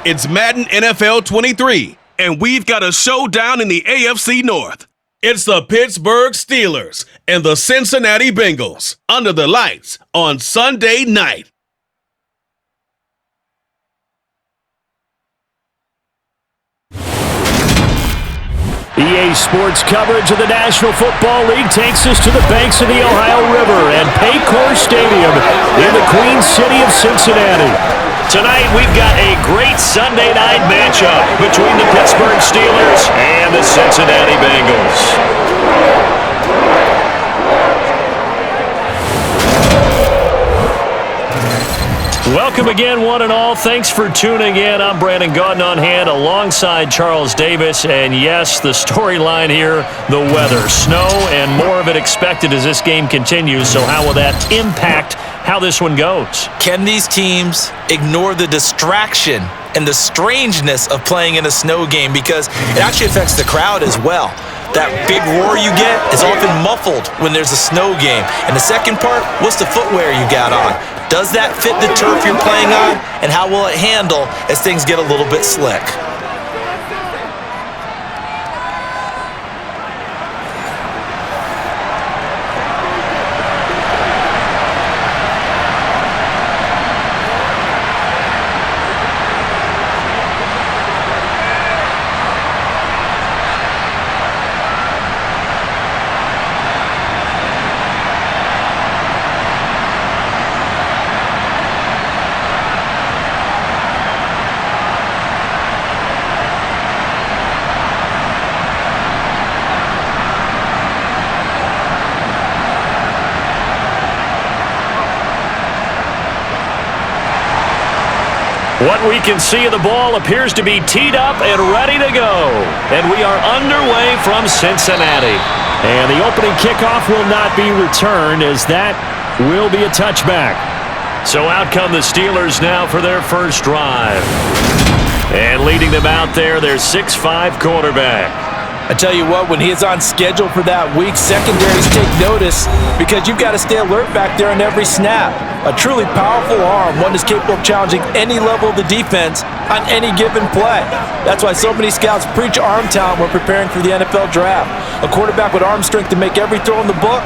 It's Madden NFL 23, and we've got a showdown in the AFC North. It's the Pittsburgh Steelers and the Cincinnati Bengals under the lights on Sunday night. EA Sports coverage of the National Football League takes us to the banks of the Ohio River and Paycor Stadium in the Queen City of Cincinnati. Tonight, we've got a great Sunday night matchup between the Pittsburgh Steelers and the Cincinnati Bengals. Welcome again, one and all. Thanks for tuning in. I'm Brandon Gaudin on hand alongside Charles Davis. And yes, the storyline here, the weather. Snow and more of it expected as this game continues. So how will that impact how this one goes? Can these teams ignore the distraction and the strangeness of playing in a snow game? Because it actually affects the crowd as well. That big roar you get is often muffled when there's a snow game. And the second part, what's the footwear you got on? Does that fit the turf you're playing on? And how will it handle as things get a little bit slick? What we can see of the ball appears to be teed up and ready to go. And we are underway from Cincinnati. And the opening kickoff will not be returned as that will be a touchback. So out come the Steelers now for their first drive. And leading them out there, their 6'5" quarterback. I tell you what, when he is on schedule for that week, secondaries take notice because you've got to stay alert back there on every snap. A truly powerful arm, one that's capable of challenging any level of the defense on any given play. That's why so many scouts preach arm talent when preparing for the NFL draft. A quarterback with arm strength to make every throw in the book,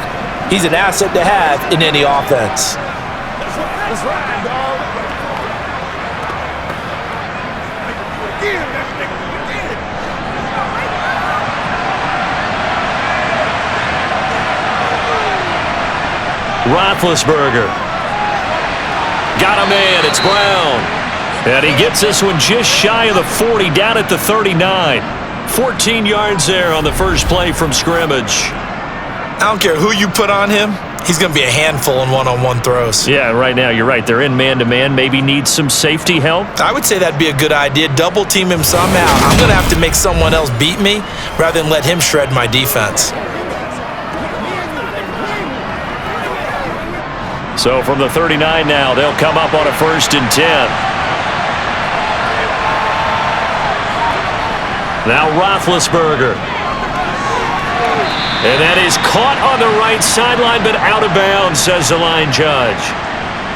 he's an asset to have in any offense. That's right, dog. Roethlisberger. Got him in. It's Brown. And he gets this one just shy of the 40, down at the 39. 14 yards there on the first play from scrimmage. I don't care who you put on him. He's going to be a handful in one-on-one throws. Yeah, right now, you're right. They're in man-to-man. Maybe needs some safety help. I would say that'd be a good idea. Double team him somehow. I'm going to have to make someone else beat me rather than let him shred my defense. So from the 39 now, they'll come up on a 1st and 10. Now Roethlisberger. And that is caught on the right sideline, but out of bounds, says the line judge.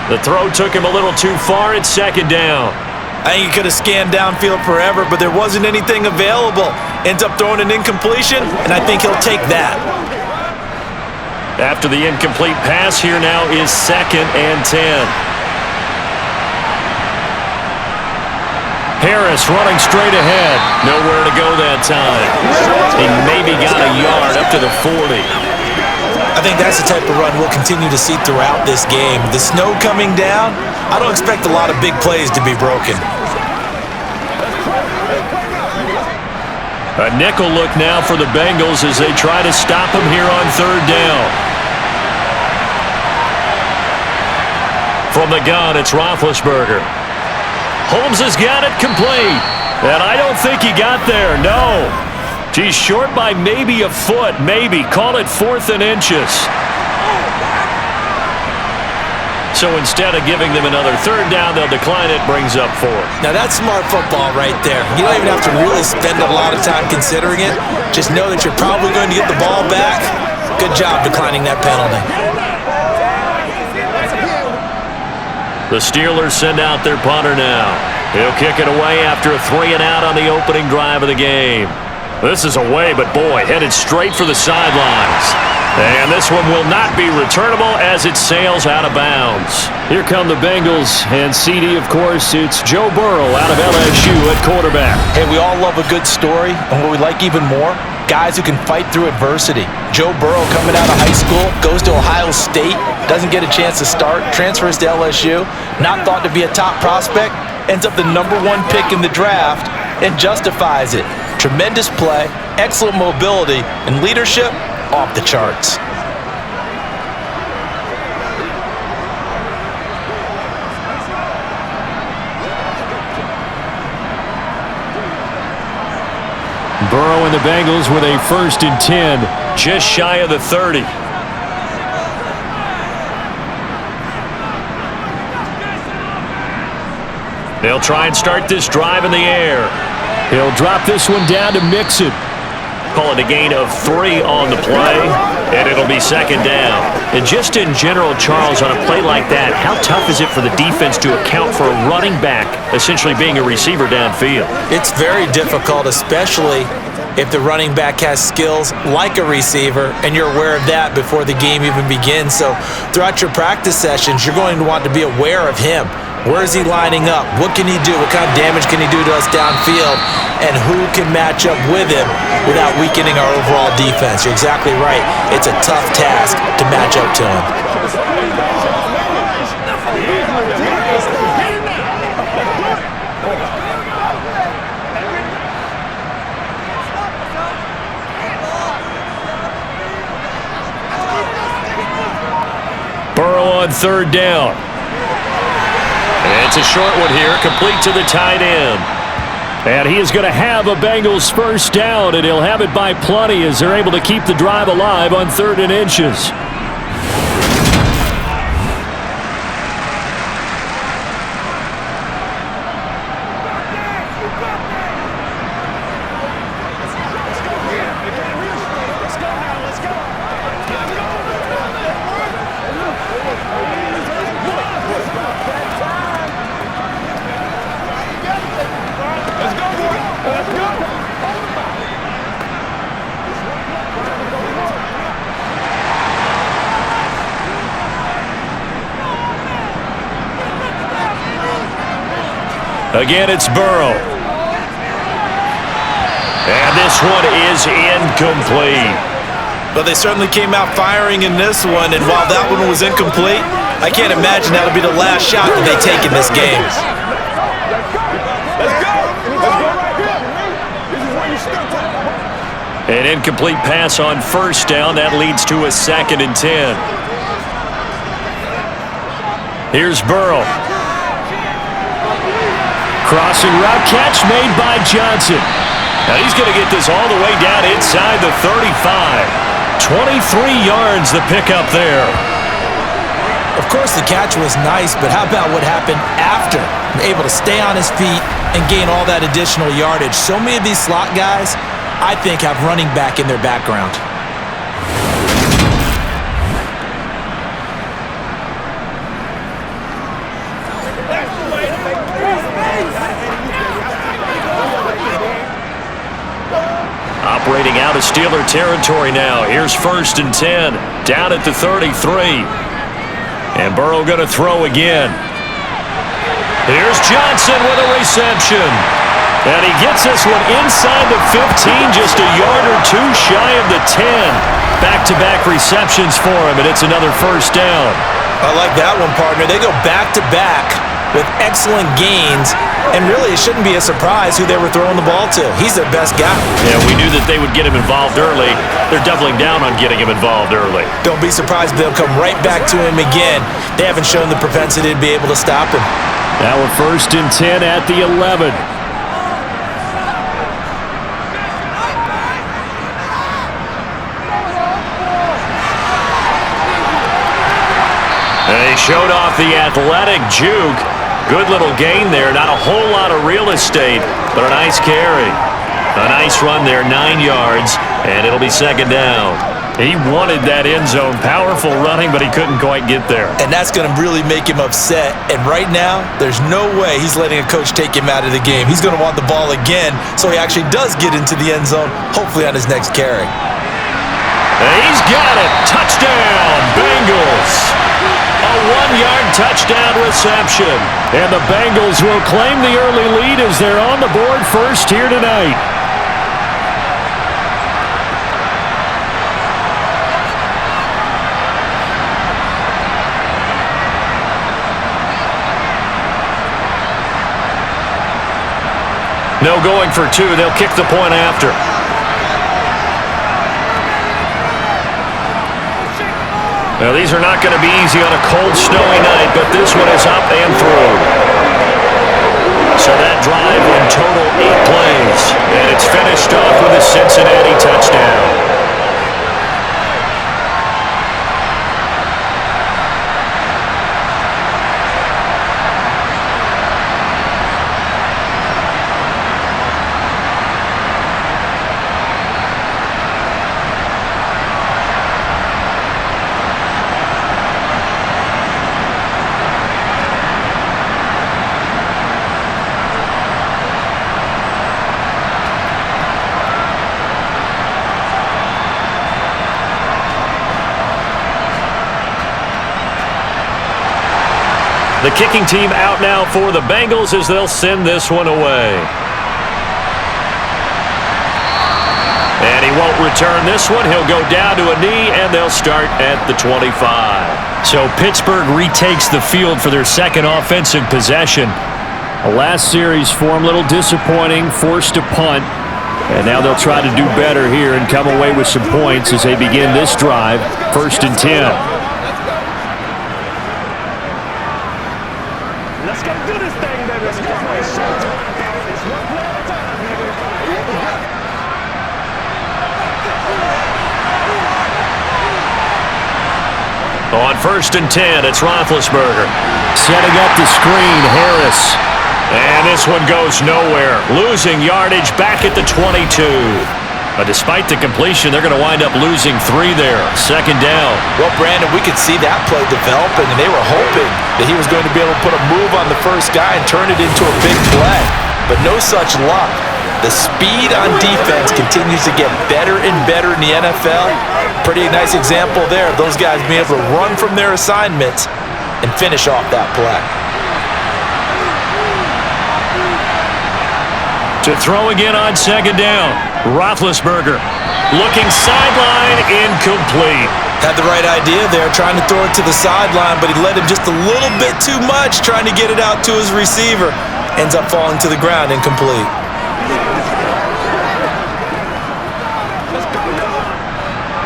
The throw took him a little too far. It's 2nd down. I think he could have scanned downfield forever, but there wasn't anything available. Ends up throwing an incompletion, and I think he'll take that. After the incomplete pass, here now is 2nd and 10. Harris running straight ahead. Nowhere to go that time. He maybe got a yard up to the 40. I think that's the type of run we'll continue to see throughout this game. The snow coming down, I don't expect a lot of big plays to be broken. A nickel look now for the Bengals as they try to stop him here on 3rd down. From the gun, it's Roethlisberger. Holmes has got it complete. And I don't think he got there, no. He's short by maybe a foot, maybe. Call it 4th and inches. So instead of giving them another 3rd down, they'll decline it, brings up 4th. Now that's smart football right there. You don't even have to really spend a lot of time considering it. Just know that you're probably going to get the ball back. Good job declining that penalty. The Steelers send out their punter now. He'll kick it away after a 3-and-out on the opening drive of the game. This is away, but boy, headed straight for the sidelines. And this one will not be returnable as it sails out of bounds. Here come the Bengals, and CD, of course, it's Joe Burrow out of LSU at quarterback. Hey, we all love a good story, and what we like even more, guys who can fight through adversity. Joe Burrow coming out of high school, goes to Ohio State, doesn't get a chance to start, transfers to LSU, not thought to be a top prospect, ends up the #1 pick in the draft, and justifies it. Tremendous play, excellent mobility, and leadership off the charts. Burrow and the Bengals with a 1st and 10, just shy of the 30. They'll try and start this drive in the air. He'll drop this one down to Mixon. Call it a gain of 3 on the play, and it'll be 2nd down. And just in general, Charles, on a play like that, how tough is it for the defense to account for a running back essentially being a receiver downfield? It's very difficult, especially if the running back has skills like a receiver, and you're aware of that before the game even begins. So throughout your practice sessions, you're going to want to be aware of him. Where is he lining up? What can he do? What kind of damage can he do to us downfield? And who can match up with him without weakening our overall defense? You're exactly right. It's a tough task to match up to him. Burrow on 3rd down. And it's a short one here, complete to the tight end. And he is going to have a Bengals 1st down, and he'll have it by plenty as they're able to keep the drive alive on 3rd and inches. Again, it's Burrow. And this one is incomplete. But they certainly came out firing in this one, and while that one was incomplete, I can't imagine that'll be the last shot that they take in this game. An incomplete pass on 1st down. That leads to a 2nd and 10. Here's Burrow. Crossing route catch made by Johnson. Now he's going to get this all the way down inside the 35. 23 yards the pickup there. Of course, the catch was nice, but how about what happened after? Able to stay on his feet and gain all that additional yardage. So many of these slot guys, I think, have running back in their background. Operating out of Steeler territory now. Here's 1st and 10, down at the 33. And Burrow going to throw again. Here's Johnson with a reception. And he gets this one inside the 15, just a yard or 2 shy of the 10. Back-to-back receptions for him, and it's another 1st down. I like that one, partner. They go back-to-back with excellent gains, and really it shouldn't be a surprise who they were throwing the ball to. He's their best guy. Yeah, we knew that they would get him involved early. They're doubling down on getting him involved early. Don't be surprised if they'll come right back to him again. They haven't shown the propensity to be able to stop him. Now we're 1st and 10 at the 11. They showed off the athletic juke. Good little gain there. Not a whole lot of real estate, but a nice carry. A nice run there, 9 yards, and it'll be 2nd down. He wanted that end zone. Powerful running, but he couldn't quite get there. And that's going to really make him upset. And right now, there's no way he's letting a coach take him out of the game. He's going to want the ball again, so he actually does get into the end zone, hopefully on his next carry. He's got it. Touchdown, Bengals. A 1-yard touchdown reception. And the Bengals will claim the early lead as they're on the board first here tonight. No going for two. They'll kick the point after. Now, these are not going to be easy on a cold, snowy night, but this one is up and through. So that drive in total 8 plays, and it's finished off with a Cincinnati touchdown. The kicking team out now for the Bengals as they'll send this one away. And he won't return this one. He'll go down to a knee, and they'll start at the 25. So Pittsburgh retakes the field for their second offensive possession. The last series for them, a little disappointing, forced to punt. And now they'll try to do better here and come away with some points as they begin this drive, 1st and 10. Let's get to this thing, baby. Let's go. It's one play at a time. On 1st and 10, it's Roethlisberger. Setting up the screen, Harris. And this one goes nowhere. Losing yardage back at the 22. But despite the completion, they're going to wind up losing 3 there. 2nd down. Well, Brandon, we could see that play developing, and they were hoping that he was going to be able to put a move on the first guy and turn it into a big play. But no such luck. The speed on defense continues to get better and better in the NFL. Pretty nice example there of those guys being able to run from their assignments and finish off that play. To throw again on 2nd down. Roethlisberger looking sideline, incomplete. Had the right idea there, trying to throw it to the sideline, but he led him just a little bit too much, trying to get it out to his receiver. Ends up falling to the ground, incomplete.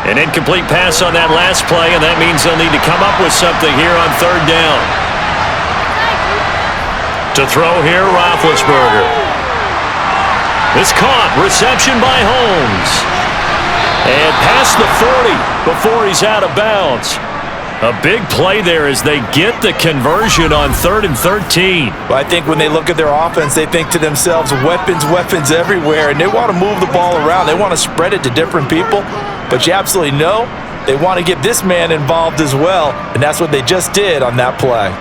An incomplete pass on that last play, and that means they'll need to come up with something here on 3rd down. To throw here, Roethlisberger. It's caught. Reception by Holmes. And past the 40 before he's out of bounds. A big play there as they get the conversion on 3rd and 13. Well, I think when they look at their offense, they think to themselves, weapons, weapons everywhere, and they want to move the ball around. They want to spread it to different people, but you absolutely know they want to get this man involved as well, and that's what they just did on that play.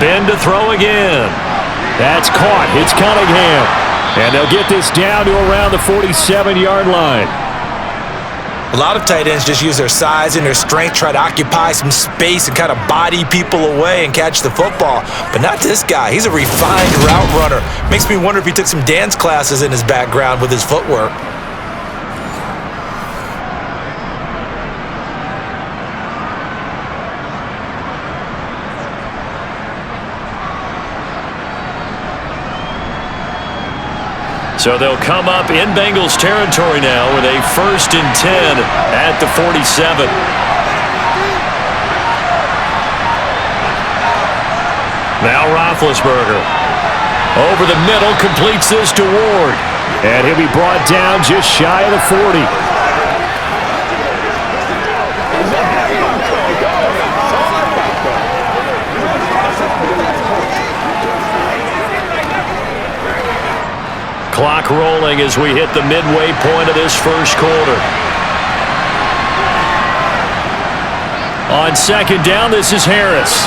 Ben to throw again. That's caught. It's Cunningham. And they'll get this down to around the 47-yard line. A lot of tight ends just use their size and their strength, try to occupy some space and kind of body people away and catch the football. But not this guy. He's a refined route runner. Makes me wonder if he took some dance classes in his background with his footwork. So they'll come up in Bengals territory now with a 1st and 10 at the 47. Now Roethlisberger. Over the middle, completes this to Ward. And he'll be brought down just shy of the 40. Clock rolling as we hit the midway point of this first quarter. On second down, this is Harris.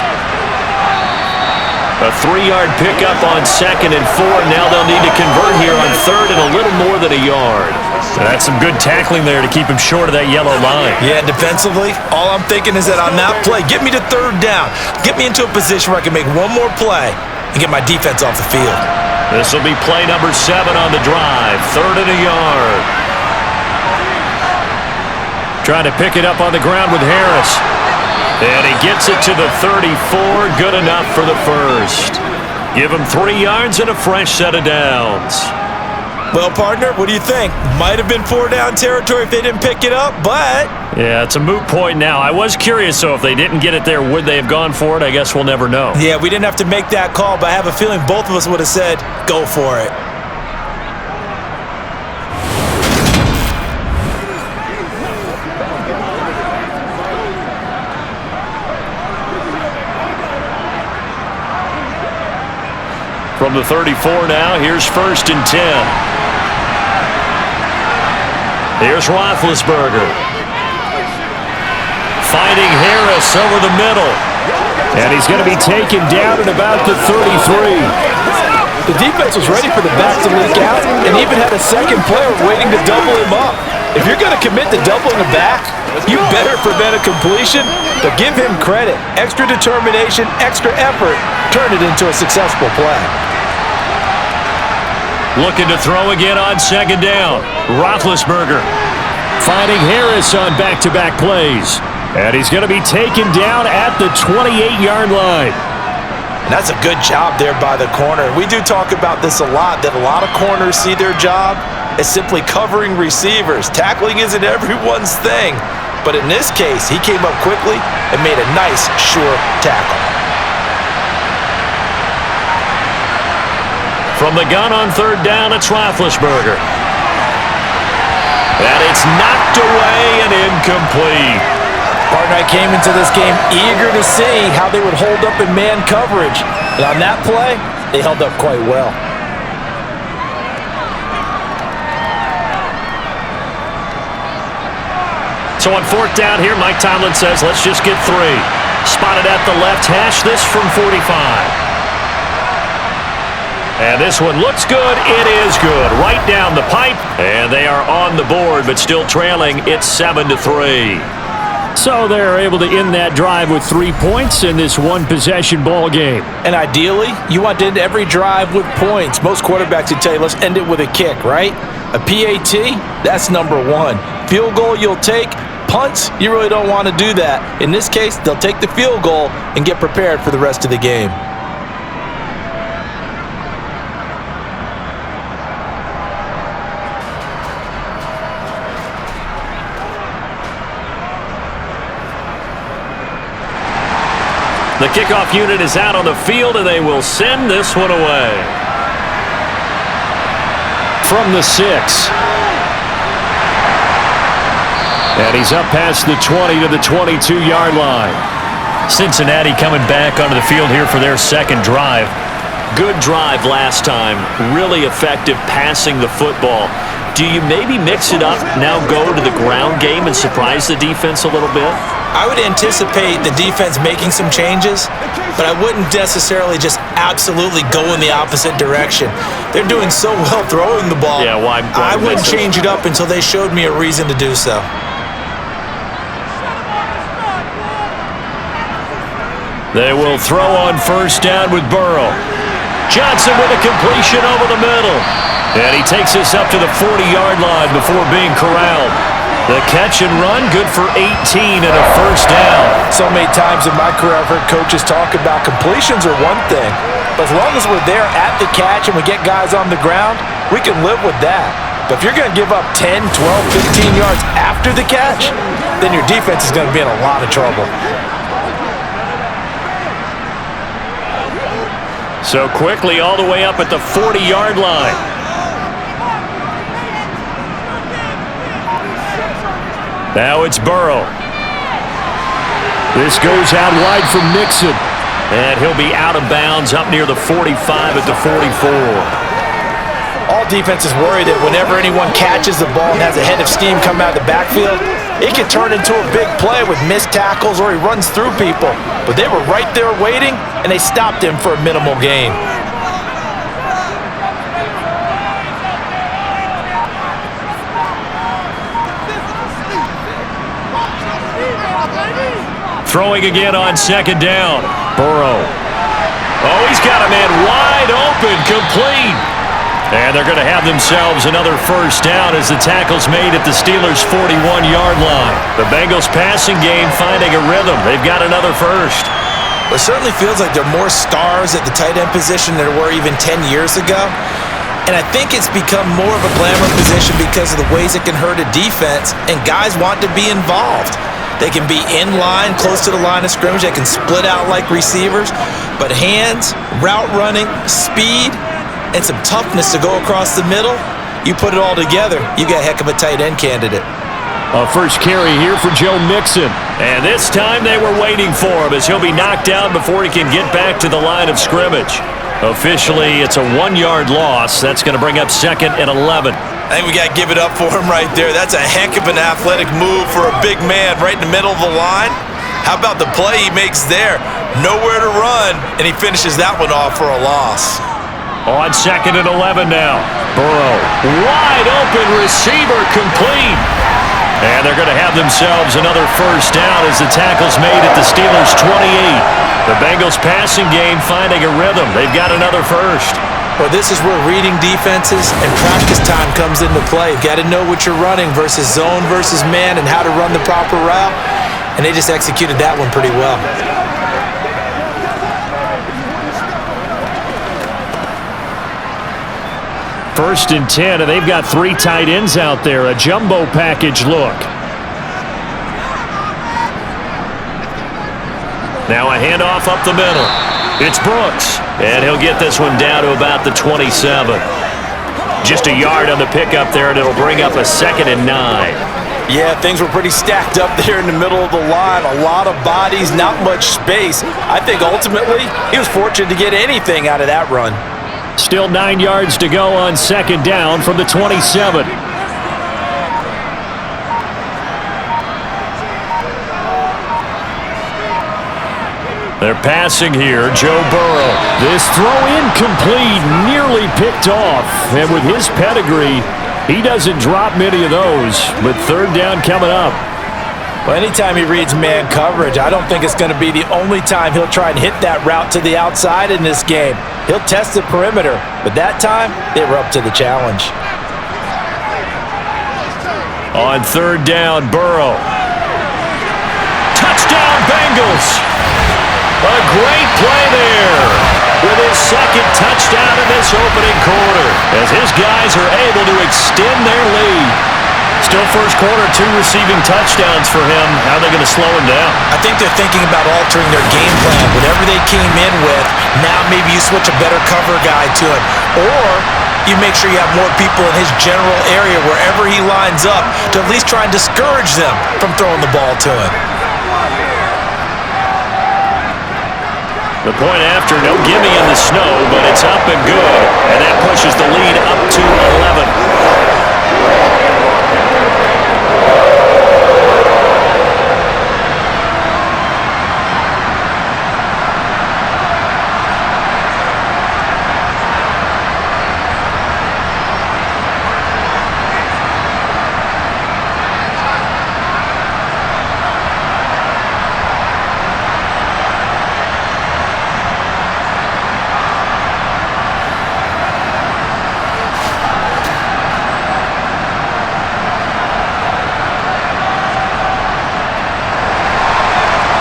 A 3-yard pickup on 2nd and 4. Now they'll need to convert here on 3rd and a little more than a yard. So that's some good tackling there to keep him short of that yellow line. Yeah, defensively, all I'm thinking is that on that play, get me to 3rd down. Get me into a position where I can make one more play and get my defense off the field. This will be play number 7 on the drive. 3rd and a yard. Trying to pick it up on the ground with Harris. And he gets it to the 34. Good enough for the first. Give him 3 yards and a fresh set of downs. Well, partner, what do you think? Might have been 4-down territory if they didn't pick it up, but... Yeah, it's a moot point now. I was curious, so if they didn't get it there, would they have gone for it? I guess we'll never know. Yeah, we didn't have to make that call, but I have a feeling both of us would have said, go for it. From the 34 now, here's 1st and 10. Here's Roethlisberger. Finding Harris over the middle. And he's going to be taken down at about the 33. The defense was ready for the back to leak out and even had a second player waiting to double him up. If you're going to commit to doubling a back, you better prevent a completion, but give him credit. Extra determination, extra effort, turn it into a successful play. Looking to throw again on 2nd down. Roethlisberger finding Harris on back-to-back plays. And he's going to be taken down at the 28-yard line. And that's a good job there by the corner. We do talk about this a lot, that a lot of corners see their job as simply covering receivers. Tackling isn't everyone's thing. But in this case, he came up quickly and made a nice, sure tackle. From the gun on 3rd down, it's Roethlisberger. And it's knocked away and incomplete. Partner, I came into this game eager to see how they would hold up in man coverage. And on that play, they held up quite well. So on 4th down here, Mike Tomlin says, let's just get 3. Spotted at the left hash, this from 45. And this one looks good. It is good. Right down the pipe. And they are on the board, but still trailing. It's 7-3. So they're able to end that drive with 3 points in this one-possession ball game. And ideally, you want to end every drive with points. Most quarterbacks would tell you, let's end it with a kick, right? A PAT, that's number 1. Field goal you'll take. Punts, you really don't want to do that. In this case, they'll take the field goal and get prepared for the rest of the game. The kickoff unit is out on the field, and they will send this one away. From the 6. And he's up past the 20 to the 22-yard line. Cincinnati coming back onto the field here for their 2nd drive. Good drive last time. Really effective passing the football. Do you maybe mix it up, now go to the ground game and surprise the defense a little bit? I would anticipate the defense making some changes, but I wouldn't necessarily just absolutely go in the opposite direction. They're doing so well throwing the ball. Yeah, well, I wouldn't change it up until they showed me a reason to do so. They will throw on 1st down with Burrow. Johnson with a completion over the middle. And he takes us up to the 40-yard line before being corralled. The catch and run, good for 18 and a 1st down. So many times in my career I've heard coaches talk about completions are one thing, but as long as we're there at the catch and we get guys on the ground, we can live with that. But if you're going to give up 10, 12, 15 yards after the catch, then your defense is going to be in a lot of trouble. So quickly all the way up at the 40-yard line. Now it's Burrow. This goes out wide for Mixon. And he'll be out of bounds up near the 45 at the 44. All defenses worry that whenever anyone catches the ball and has a head of steam come out of the backfield, it can turn into a big play with missed tackles or he runs through people. But they were right there waiting, and they stopped him for a minimal gain. Throwing again on second down. Burrow. Oh, he's got a man wide open, complete. And they're going to have themselves another first down as the tackle's made at the Steelers' 41-yard line. The Bengals passing game finding a rhythm. They've got another first. It certainly feels like there are more stars at the tight end position than there were even 10 years ago. And I think it's become more of a glamour position because of the ways it can hurt a defense, and guys want to be involved. They can be in line, close to the line of scrimmage. They can split out like receivers. But hands, route running, speed, and some toughness to go across the middle, you put it all together, you got a heck of a tight end candidate. A first carry here for Joe Mixon. And this time they were waiting for him as he'll be knocked down before he can get back to the line of scrimmage. Officially, it's a 1-yard loss. That's going to bring up 2nd and 11. I think we got to give it up for him right there. That's a heck of an athletic move for a big man right in the middle of the line. How about the play he makes there? Nowhere to run, and he finishes that one off for a loss. On 2nd and 11 now. Burrow, wide open receiver, complete. And they're going to have themselves another first down as the tackle's made at the Steelers' 28. The Bengals passing game finding a rhythm. They've got another first. Well, this is where reading defenses and practice time comes into play. You've got to know what you're running versus zone versus man and how to run the proper route. And they just executed that one pretty well. First and 10, and they've got 3 tight ends out there. A jumbo package look. Now a handoff up the middle. It's Brooks, and he'll get this one down to about the 27. Just a yard on the pickup there, and it'll bring up a 2nd and 9. Yeah, things were pretty stacked up there in the middle of the line. A lot of bodies, not much space. I think ultimately he was fortunate to get anything out of that run. Still 9 yards to go on 2nd down from the 27. They're passing here, Joe Burrow. This throw incomplete, nearly picked off. And with his pedigree, he doesn't drop many of those. But 3rd down coming up. Well, anytime he reads man coverage, I don't think it's going to be the only time he'll try and hit that route to the outside in this game. He'll test the perimeter, but that time, they were up to the challenge. On 3rd down, Burrow. Touchdown, Bengals! A great play there with his 2nd touchdown in this opening quarter as his guys are able to extend their lead. Still first quarter, 2 receiving touchdowns for him. How are they going to slow him down? I think they're thinking about altering their game plan. Whatever they came in with, now maybe you switch a better cover guy to him. Or you make sure you have more people in his general area wherever he lines up to at least try and discourage them from throwing the ball to him. The point after, no gimme in the snow, but it's up and good. And that pushes the lead up to 11.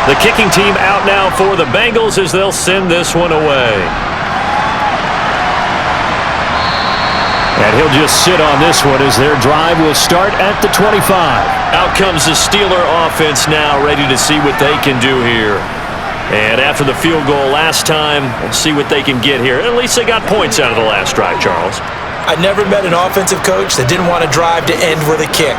The kicking team out now for the Bengals as they'll send this one away. And he'll just sit on this one as their drive will start at the 25. Out comes the Steeler offense now, ready to see what they can do here. And after the field goal last time, we'll see what they can get here. At least they got points out of the last drive, Charles. I never met an offensive coach that didn't want to drive to end with a kick.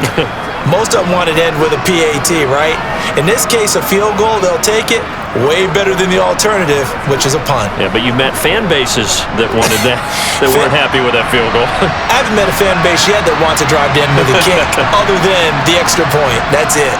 Most of them wanted to end with a PAT, right? In this case, a field goal, they'll take it. Way better than the alternative, which is a punt. Yeah, but you've met fan bases that wanted that, that weren't happy with that field goal. I haven't met a fan base yet that wants to drive to end with a kick, other than the extra point. That's it.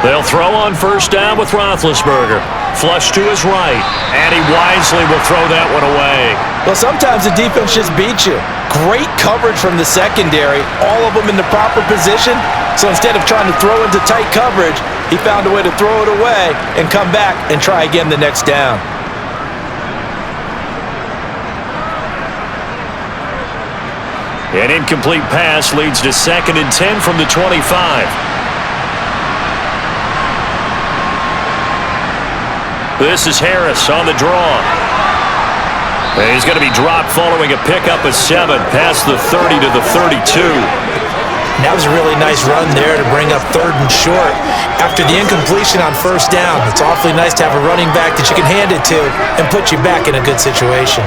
They'll throw on first down with Roethlisberger. Flush to his right, and he wisely will throw that one away. Well, sometimes the defense just beats you. Great coverage from the secondary, all of them in the proper position. So instead of trying to throw into tight coverage, he found a way to throw it away and come back and try again the next down. An incomplete pass leads to 2nd and 10 from the 25. This is Harris on the draw. And he's going to be dropped following a pickup of 7 past the 30 to the 32. That was a really nice run there to bring up 3rd and short. After the incompletion on first down, it's awfully nice to have a running back that you can hand it to and put you back in a good situation.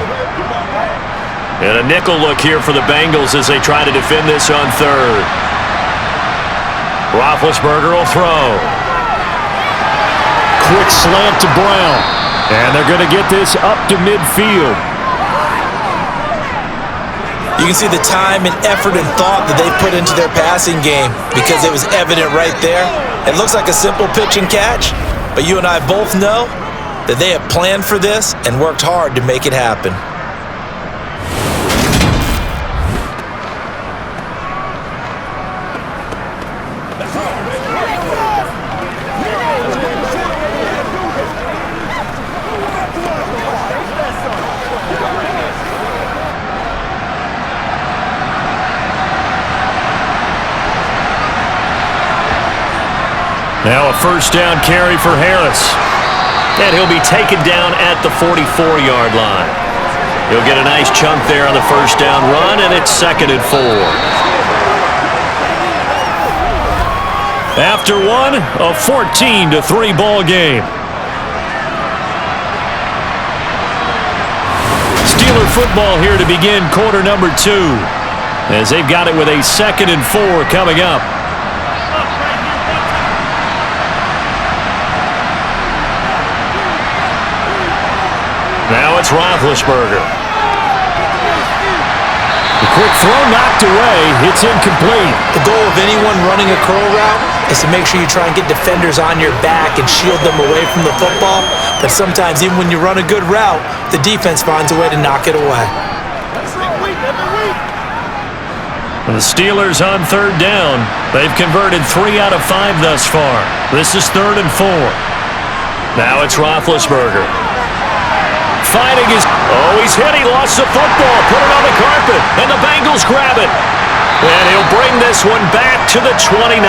And a nickel look here for the Bengals as they try to defend this on 3rd. Roethlisberger will throw. Quick slant to Brown. And they're going to get this up to midfield. You can see the time and effort and thought that they put into their passing game because it was evident right there. It looks like a simple pitch and catch, but you and I both know that they have planned for this and worked hard to make it happen. Now a first down carry for Harris. And he'll be taken down at the 44-yard line. He'll get a nice chunk there on the first down run, and it's 2nd and 4. After one, a 14-3 ball game. Steeler football here to begin quarter number 2, as they've got it with a 2nd and 4 coming up. Now it's Roethlisberger. The quick throw knocked away. It's incomplete. The goal of anyone running a curl route is to make sure you try and get defenders on your back and shield them away from the football. But sometimes even when you run a good route, the defense finds a way to knock it away. The Steelers on 3rd down. They've converted 3 out of 5 thus far. This is 3rd and 4. Now it's Roethlisberger. Fighting his... Oh, he's hit. He lost the football. Put it on the carpet. And the Bengals grab it. And he'll bring this one back to the 29.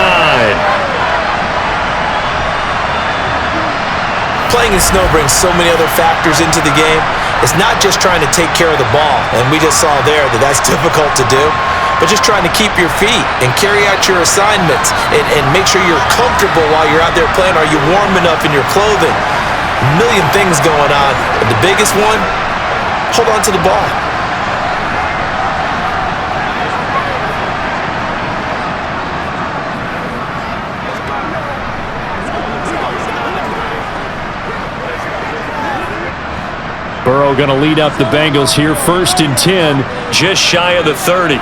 Playing in snow brings so many other factors into the game. It's not just trying to take care of the ball, and we just saw there that that's difficult to do, but just trying to keep your feet and carry out your assignments and make sure you're comfortable while you're out there playing. Are you warm enough in your clothing? A million things going on, but the biggest one, hold on to the ball. Burrow going to lead up the Bengals here, 1st and 10, just shy of the 30.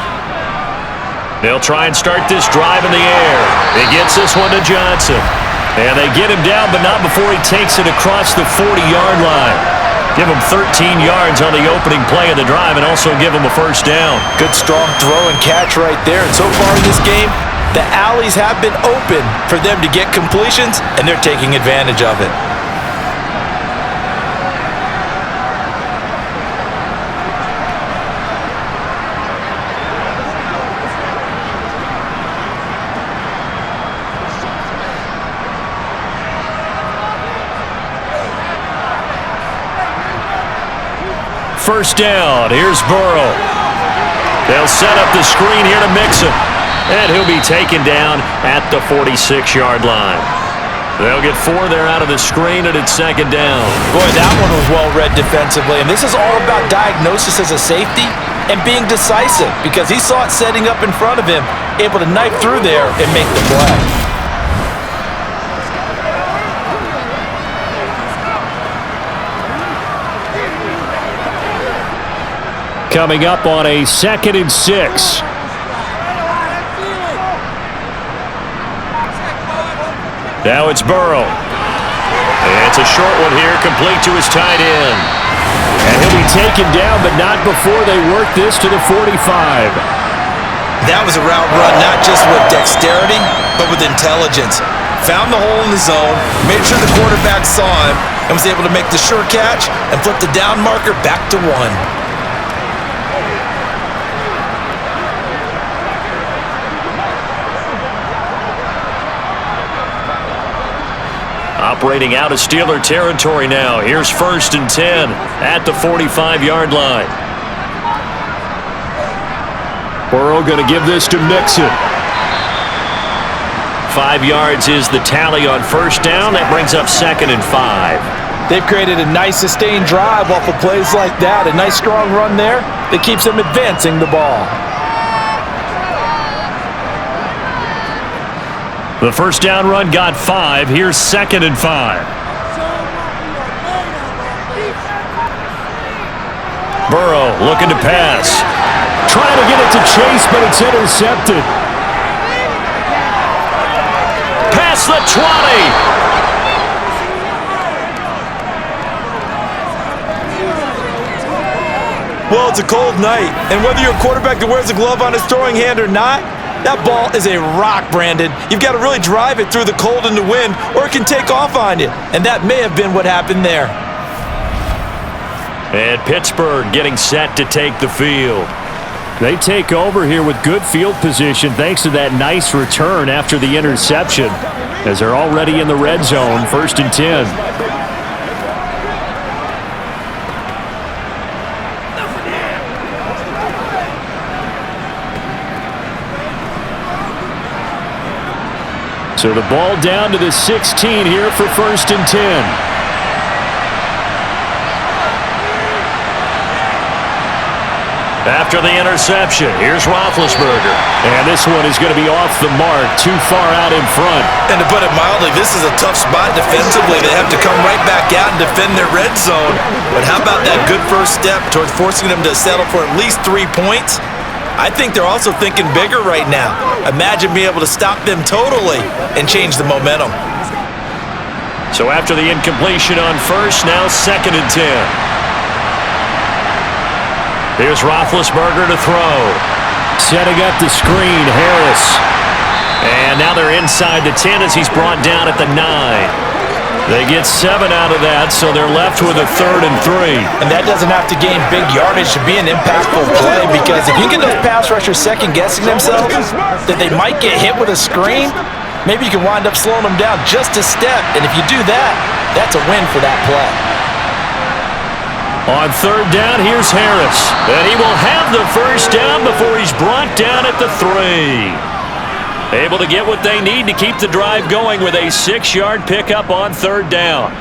They'll try and start this drive in the air. He gets this one to Johnson. And they get him down, but not before he takes it across the 40-yard line. Give him 13 yards on the opening play of the drive and also give him a first down. Good, strong throw and catch right there. And so far in this game, the alleys have been open for them to get completions, and they're taking advantage of it. First down. Here's Burrow. They'll set up the screen here to Mixon. And he'll be taken down at the 46-yard line. They'll get 4 there out of the screen, and it's second down. Boy, that one was well read defensively, and this is all about diagnosis as a safety and being decisive because he saw it setting up in front of him, able to knife through there and make the play. Coming up on a 2nd and 6. Now it's Burrow. It's a short one here, complete to his tight end. And he'll be taken down, but not before they work this to the 45. That was a route run not just with dexterity, but with intelligence. Found the hole in the zone, made sure the quarterback saw him, and was able to make the sure catch and flip the down marker back to 1. Operating out of Steeler territory now. Here's 1st and 10 at the 45-yard line. Burrow going to give this to Mixon. 5 yards is the tally on 1st down. That brings up 2nd and 5. They've created a nice sustained drive off of plays like that. A nice strong run there that keeps them advancing the ball. The 1st down run got 5. Here's 2nd and 5. Burrow looking to pass. Trying to get it to Chase, but it's intercepted. Past the 20. Well, it's a cold night, and whether you're a quarterback that wears a glove on his throwing hand or not, that ball is a rock, Brandon. You've got to really drive it through the cold and the wind, or it can take off on you. And that may have been what happened there. And Pittsburgh getting set to take the field. They take over here with good field position thanks to that nice return after the interception, as they're already in the red zone, 1st and 10. So the ball down to the 16 here for 1st and 10. After the interception, here's Roethlisberger. And this one is going to be off the mark, too far out in front. And to put it mildly, this is a tough spot defensively. They have to come right back out and defend their red zone. But how about that good first step towards forcing them to settle for at least 3 points? I think they're also thinking bigger right now. Imagine being able to stop them totally and change the momentum. So after the incompletion on 1st, now 2nd and 10. Here's Roethlisberger to throw. Setting up the screen, Harris. And now they're inside the 10 as he's brought down at the 9. They get 7 out of that, so they're left with a 3rd and 3. And that doesn't have to gain big yardage to be an impactful play, because if you get those pass rushers second-guessing themselves that they might get hit with a screen, maybe you can wind up slowing them down just a step. And if you do that, that's a win for that play. On 3rd down, here's Harris. And he will have the 1st down before he's brought down at the 3. Able to get what they need to keep the drive going with a 6-yard pickup on 3rd down.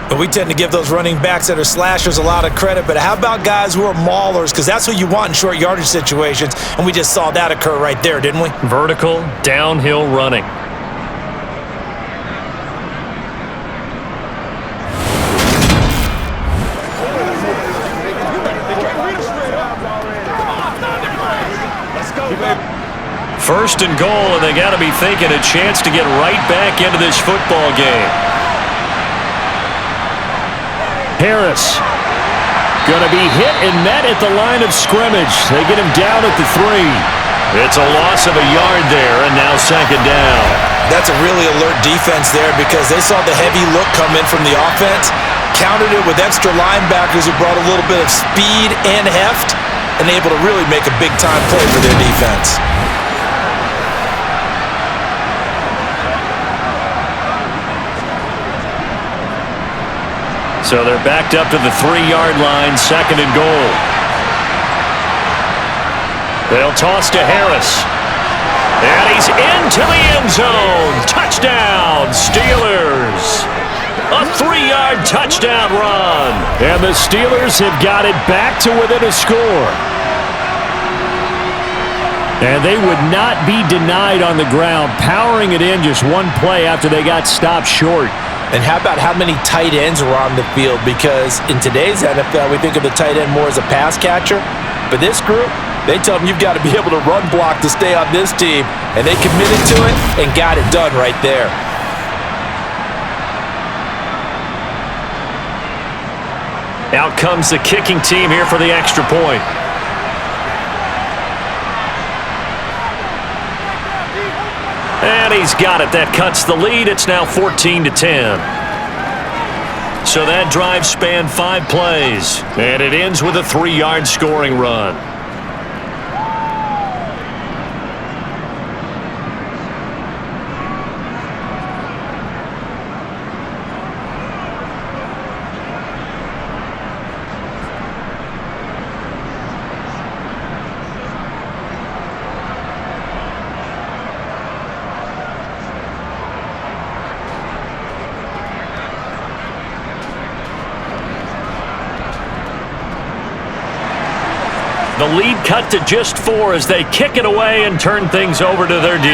But we tend to give those running backs that are slashers a lot of credit, but how about guys who are maulers? Because that's who you want in short yardage situations, and we just saw that occur right there, didn't we? Vertical, downhill running. First and goal, and they got to be thinking a chance to get right back into this football game. Harris going to be hit and met at the line of scrimmage. They get him down at the 3. It's a loss of a yard there, and now 2nd down. That's a really alert defense there, because they saw the heavy look come in from the offense, countered it with extra linebackers who brought a little bit of speed and heft, and able to really make a big-time play for their defense. So they're backed up to the 3-yard line, 2nd and goal. They'll toss to Harris. And he's into the end zone. Touchdown, Steelers. A 3-yard touchdown run. And the Steelers have got it back to within a score. And they would not be denied on the ground, powering it in just one play after they got stopped short. And how about how many tight ends were on the field? Because in today's NFL, we think of the tight end more as a pass catcher. But this group, they tell them you've got to be able to run block to stay on this team. And they committed to it and got it done right there. Out comes the kicking team here for the extra point. And he's got it. That cuts the lead. It's now 14-10. So that drive spanned 5 plays. And it ends with a 3-yard scoring run. The lead cut to just 4 as they kick it away and turn things over to their D.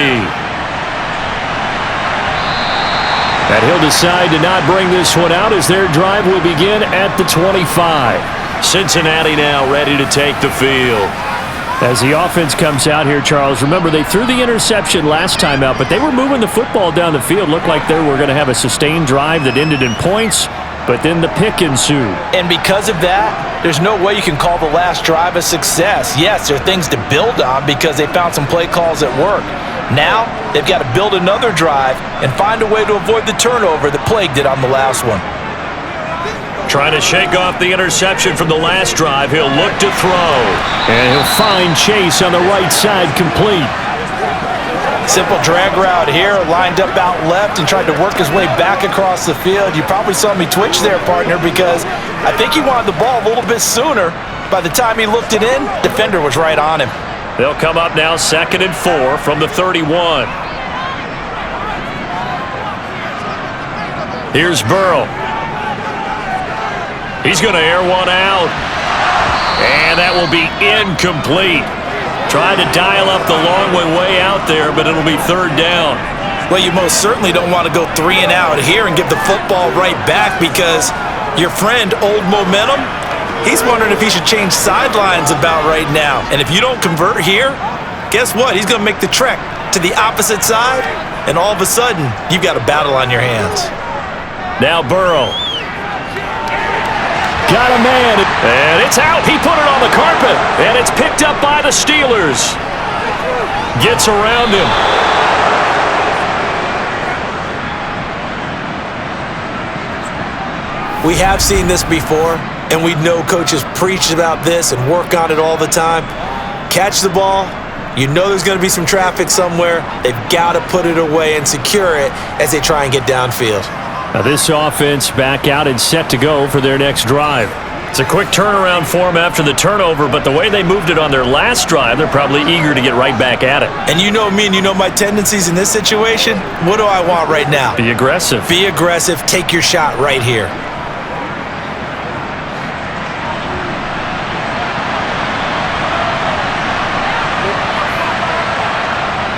And he'll decide to not bring this one out as their drive will begin at the 25. Cincinnati now ready to take the field. As the offense comes out here, Charles, remember they threw the interception last time out, but they were moving the football down the field. Looked like they were going to have a sustained drive that ended in points, but then the pick ensued. And because of that, there's no way you can call the last drive a success. Yes, there are things to build on because they found some play calls that work. Now, they've got to build another drive and find a way to avoid the turnover that plagued it on the last one. Trying to shake off the interception from the last drive. He'll look to throw. And he'll find Chase on the right side complete. Simple drag route here, lined up out left and tried to work his way back across the field. You probably saw me twitch there, partner, because I think he wanted the ball a little bit sooner. By the time he looked it in, defender was right on him. They'll come up now 2nd and 4 from the 31. Here's Burrow. He's going to air one out. And that will be incomplete. Tried to dial up the long way out there, but it'll be 3rd down. Well, you most certainly don't want to go 3 and out here and give the football right back because your friend, Old Momentum, he's wondering if he should change sidelines about right now. And if you don't convert here, guess what? He's going to make the trek to the opposite side, and all of a sudden, you've got a battle on your hands. Now Burrow. Got a man, and it's out. He put it on the carpet, and it's picked up by the Steelers. Gets around him. We have seen this before, and we know coaches preach about this and work on it all the time. Catch the ball. You know there's going to be some traffic somewhere. They've got to put it away and secure it as they try and get downfield. Now this offense back out and set to go for their next drive. It's a quick turnaround for them after the turnover, but the way they moved it on their last drive, they're probably eager to get right back at it. And you know me and you know my tendencies in this situation. What do I want right now? Be aggressive. Be aggressive. Take your shot right here.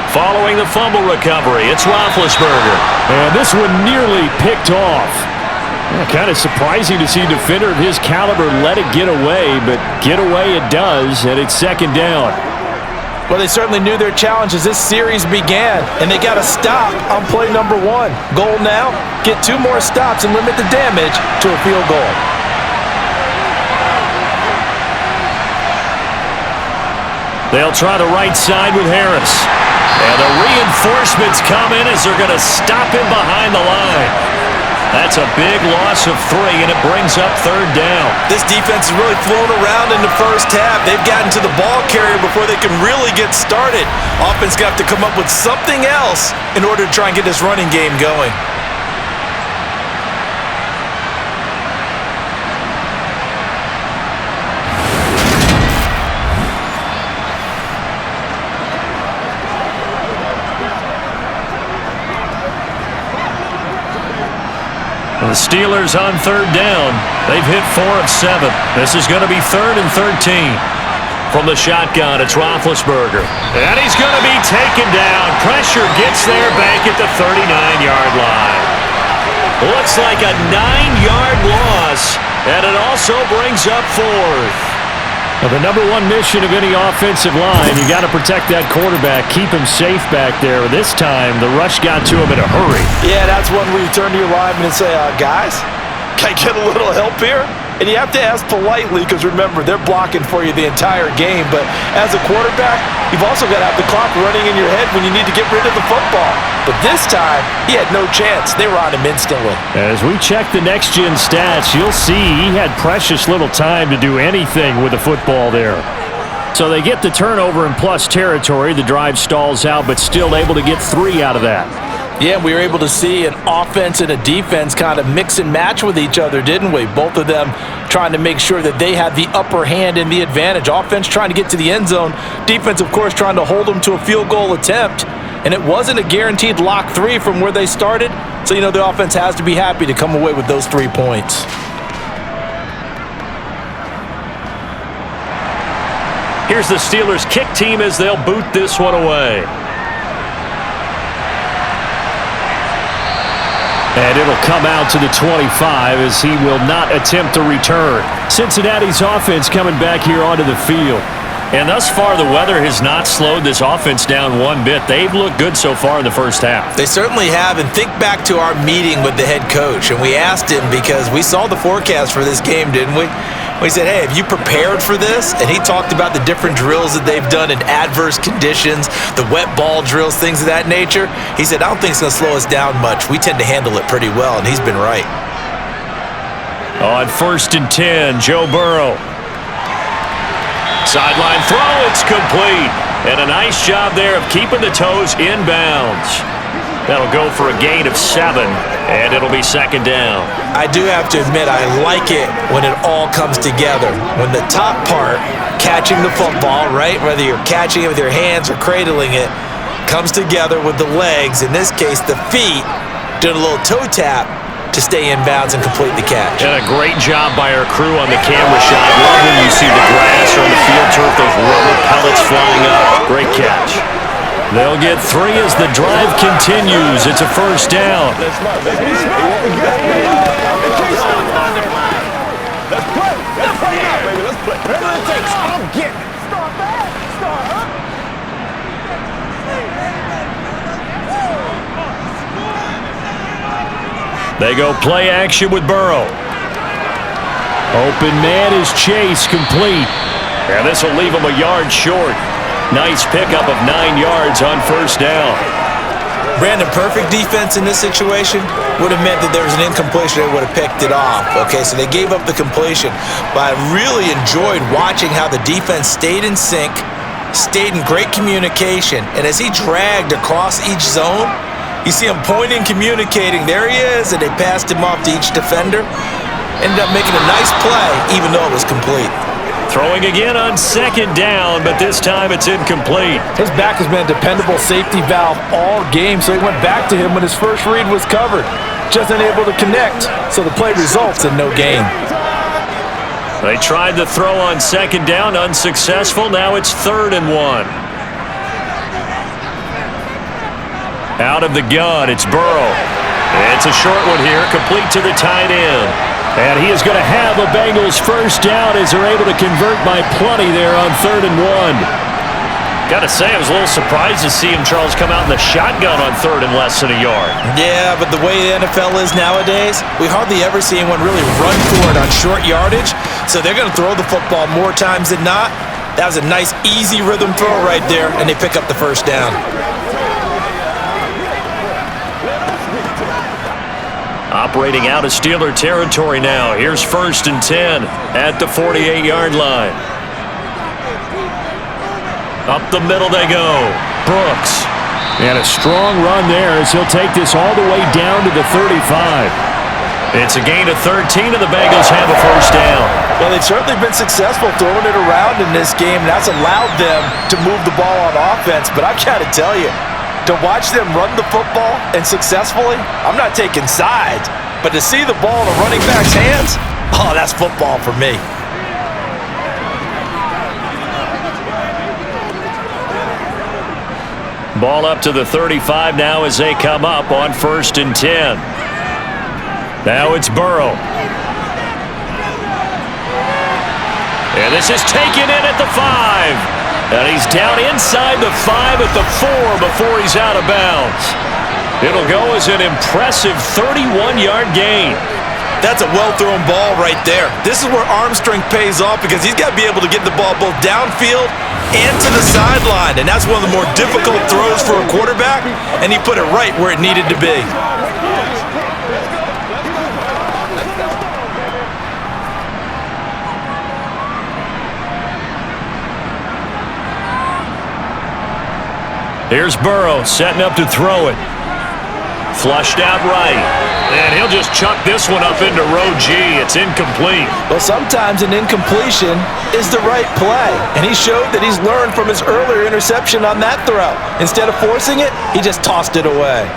Following the fumble recovery, it's Roethlisberger. And this one nearly picked off. Kind of surprising to see a defender of his caliber let it get away, but get away it does, and it's 2nd down. Well, they certainly knew their challenge as this series began, and they got a stop on play number 1. Goal now, get 2 more stops and limit the damage to a field goal. They'll try the right side with Harris. And the reinforcements come in as they're going to stop him behind the line. That's a big loss of 3, and it brings up 3rd down. This defense is really flown around in the first half. They've gotten to the ball carrier before they can really get started. Offense got to come up with something else in order to try and get this running game going. The Steelers on third down. They've hit 4 of 7. This is going to be 3rd and 13. From the shotgun, it's Roethlisberger. And he's going to be taken down. Pressure gets there back at the 39-yard line. Looks like a 9-yard loss, and it also brings up 4th. Well, the number one mission of any offensive line, you got to protect that quarterback, keep him safe back there. This time, the rush got to him in a hurry. Yeah, that's one where you turn to your lineman and say, guys, can I get a little help here? And you have to ask politely because, remember, they're blocking for you the entire game. But as a quarterback, you've also got to have the clock running in your head when you need to get rid of the football. But this time, he had no chance. They were on him instantly. As we check the next-gen stats, you'll see he had precious little time to do anything with the football there. So they get the turnover in plus territory. The drive stalls out, but still able to get 3 out of that. Yeah, we were able to see an offense and a defense kind of mix and match with each other, didn't we? Both of them trying to make sure that they had the upper hand and the advantage. Offense trying to get to the end zone. Defense, of course, trying to hold them to a field goal attempt. And it wasn't a guaranteed lock 3 from where they started. So, the offense has to be happy to come away with those 3 points. Here's the Steelers' kick team as they'll boot this one away. And it'll come out to the 25 as he will not attempt to return. Cincinnati's offense coming back here onto the field. And thus far, the weather has not slowed this offense down one bit. They've looked good so far in the first half. They certainly have. And think back to our meeting with the head coach. And we asked him because we saw the forecast for this game, didn't we? We said, hey, have you prepared for this? And he talked about the different drills that they've done in adverse conditions, the wet ball drills, things of that nature. He said, I don't think it's going to slow us down much. We tend to handle it pretty well, and he's been right. On 1st and 10, Joe Burrow. Sideline throw, it's complete. And a nice job there of keeping the toes inbounds. That'll go for a gain of 7, and it'll be 2nd down. I do have to admit, I like it when it all comes together. When the top part, catching the football, right, whether you're catching it with your hands or cradling it, comes together with the legs, in this case the feet, doing a little toe tap to stay in bounds and complete the catch. And a great job by our crew on the camera shot. Love when you see the grass or on the field turf, those rubber pellets flying up. Great catch. They'll get 3 as the drive continues. It's a 1st down. Let's play. Now, baby. Let's play. Whatever it takes. I'm getting it. Start back. Start up. They go play action with Burrow. Open man is Chase, complete. And this will leave him a yard short. Nice pickup of 9 yards on 1st down. Brandon, perfect defense in this situation would have meant that there was an incompletion. They would have picked it off. Okay, so they gave up the completion. But I really enjoyed watching how the defense stayed in sync, stayed in great communication. And as he dragged across each zone, you see him pointing, communicating. There he is, and they passed him off to each defender. Ended up making a nice play, even though it was complete. Throwing again on 2nd down, but this time it's incomplete. His back has been a dependable safety valve all game, so he went back to him when his first read was covered. Just unable to connect, so the play results in no gain. They tried the throw on 2nd down, unsuccessful. Now it's 3rd and 1. Out of the gun, it's Burrow. It's a short one here, complete to the tight end. And he is going to have a Bengals 1st down as they're able to convert by plenty there on 3rd and 1. Got to say, I was a little surprised to see him, Charles, come out in the shotgun on 3rd and less than a yard. Yeah, but the way the NFL is nowadays, we hardly ever see anyone really run for it on short yardage. So they're going to throw the football more times than not. That was a nice, easy rhythm throw right there, and they pick up the 1st down. Operating out of Steeler territory now. Here's 1st and 10 at the 48-yard line. Up the middle they go. Brooks. And a strong run there as he'll take this all the way down to the 35. It's a gain of 13, and the Bengals have a 1st down. Well, they've certainly been successful throwing it around in this game, and that's allowed them to move the ball on offense. But I've got to tell you, to watch them run the football and successfully, I'm not taking sides, But to see the ball in a running back's hands, oh, that's football for me. Ball up to the 35 now as they come up on 1st and 10. Now it's Burrow. And this is taken in at the 5. And he's down inside the 5 at the 4 before he's out of bounds. It'll go as an impressive 31-yard gain. That's a well-thrown ball right there. This is where arm strength pays off because he's got to be able to get the ball both downfield and to the sideline. And that's one of the more difficult throws for a quarterback, and he put it right where it needed to be. Here's Burrow setting up to throw it. Flushed out right. And he'll just chuck this one up into row G. It's incomplete. Well, sometimes an incompletion is the right play. And he showed that he's learned from his earlier interception on that throw. Instead of forcing it, he just tossed it away.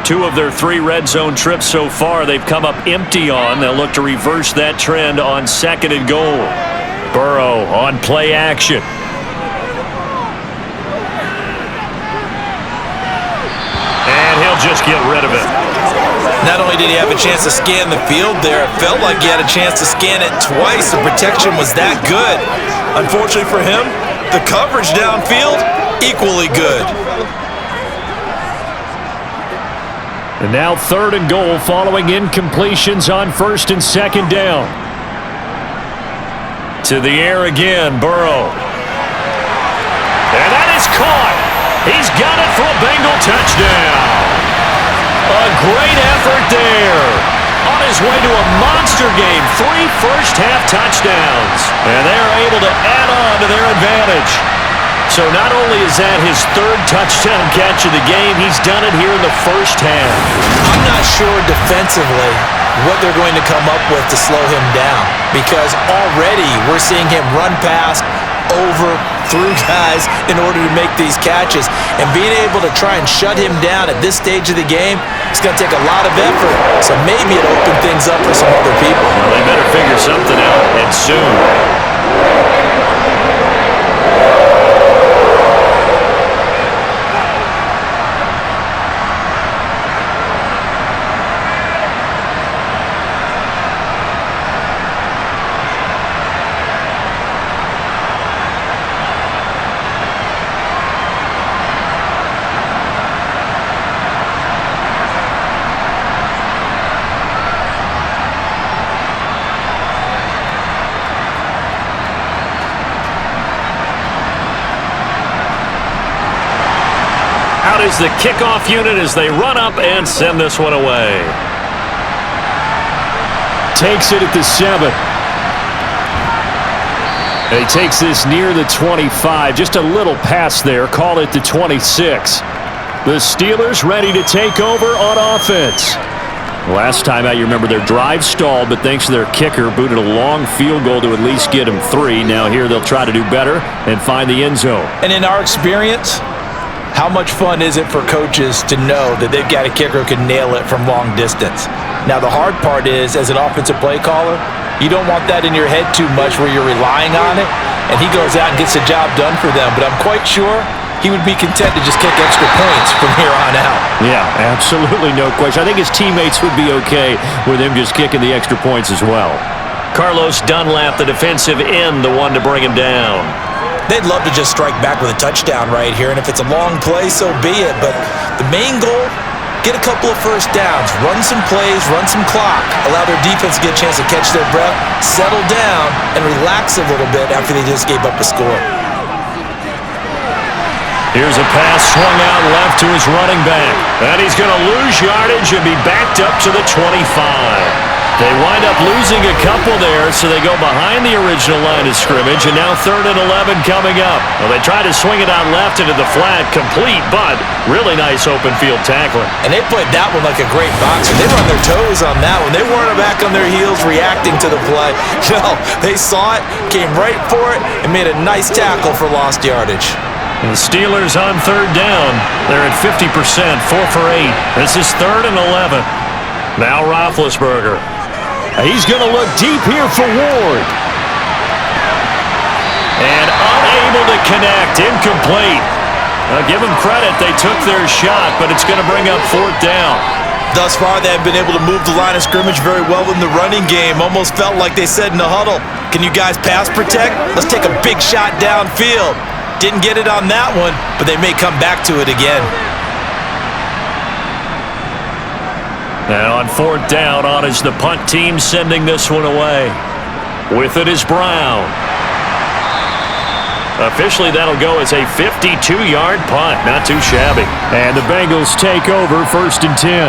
2 of their 3 red zone trips so far they've come up empty on. They'll look to reverse that trend on 2nd and goal. Burrow on play action. And he'll just get rid of it. Not only did he have a chance to scan the field there, it felt like he had a chance to scan it twice. The protection was that good. Unfortunately for him, the coverage downfield, equally good. And now 3rd and goal following incompletions on 1st and 2nd down. To the air again, Burrow. And that is caught. He's got it for a Bengal touchdown. A great effort there. On his way to a monster game, 3 first-half touchdowns. And they're able to add on to their advantage. So not only is that his 3rd touchdown catch of the game, he's done it here in the first half. I'm not sure defensively what they're going to come up with to slow him down, because already we're seeing him run past, over, through guys in order to make these catches. And being able to try and shut him down at this stage of the game, it's going to take a lot of effort. So maybe it'll open things up for some other people. Well, they better figure something out, and soon. Out is the kickoff unit as they run up and send this one away. Takes it at the 7. He takes this near the 25. Just a little pass there. Call it the 26. The Steelers ready to take over on offense. Last time out, you remember their drive stalled, but thanks to their kicker, booted a long field goal to at least get them 3. Now here they'll try to do better and find the end zone. And in our experience, how much fun is it for coaches to know that they've got a kicker who can nail it from long distance? Now, the hard part is, as an offensive play caller, you don't want that in your head too much where you're relying on it, and he goes out and gets the job done for them. But I'm quite sure he would be content to just kick extra points from here on out. Yeah, absolutely no question. I think his teammates would be okay with him just kicking the extra points as well. Carlos Dunlap, the defensive end, the one to bring him down. They'd love to just strike back with a touchdown right here, and if it's a long play, so be it. But the main goal, get a couple of first downs, run some plays, run some clock, allow their defense to get a chance to catch their breath, settle down, and relax a little bit after they just gave up a score. Here's a pass swung out left to his running back. And he's going to lose yardage and be backed up to the 25. They wind up losing a couple there, so they go behind the original line of scrimmage, and now 3rd and 11 coming up. Well, they try to swing it out left into the flat, complete, but really nice open field tackling. And they played that one like a great boxer. They were on their toes on that one. They weren't back on their heels reacting to the play. No, they saw it, came right for it, and made a nice tackle for lost yardage. The Steelers on third down. They're at 50%, 4 for 8. This is 3rd and 11. Now Roethlisberger. He's going to look deep here for Ward. And unable to connect. Incomplete. Give them credit. They took their shot, but it's going to bring up 4th down. Thus far, they have been able to move the line of scrimmage very well in the running game. Almost felt like they said in the huddle, can you guys pass protect? Let's take a big shot downfield. Didn't get it on that one, but they may come back to it again. Now on 4th down, on is the punt team sending this one away. With it is Brown. Officially, that'll go as a 52-yard punt. Not too shabby. And the Bengals take over 1st and 10.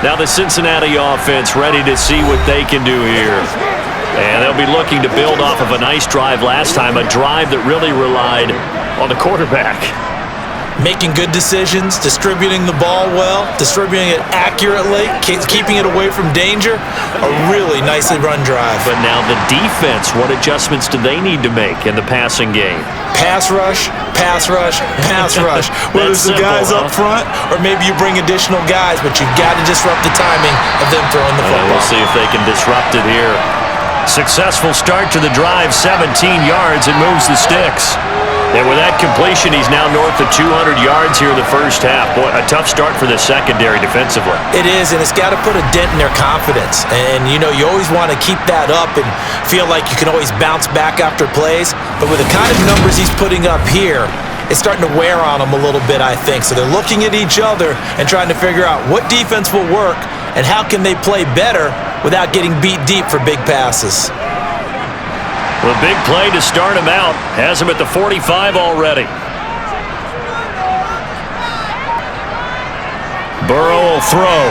Now the Cincinnati offense ready to see what they can do here. And they'll be looking to build off of a nice drive last time, a drive that really relied on the quarterback. Making good decisions, distributing the ball well, distributing it accurately, keeping it away from danger. A really nicely run drive. But now the defense, what adjustments do they need to make in the passing game? Pass rush, pass rush, pass rush. Whether it's the guys up front or maybe you bring additional guys, but you've got to disrupt the timing of them throwing the football. We'll see if they can disrupt it here. Successful start to the drive, 17 yards, and moves the sticks. And with that completion, he's now north of 200 yards here in the first half. Boy, a tough start for the secondary defensively. It is, and it's got to put a dent in their confidence. And, you know, you always want to keep that up and feel like you can always bounce back after plays. But with the kind of numbers he's putting up here, it's starting to wear on them a little bit, I think. So they're looking at each other and trying to figure out what defense will work and how can they play better without getting beat deep for big passes. The big play to start him out has him at the 45 already. Burrow will throw.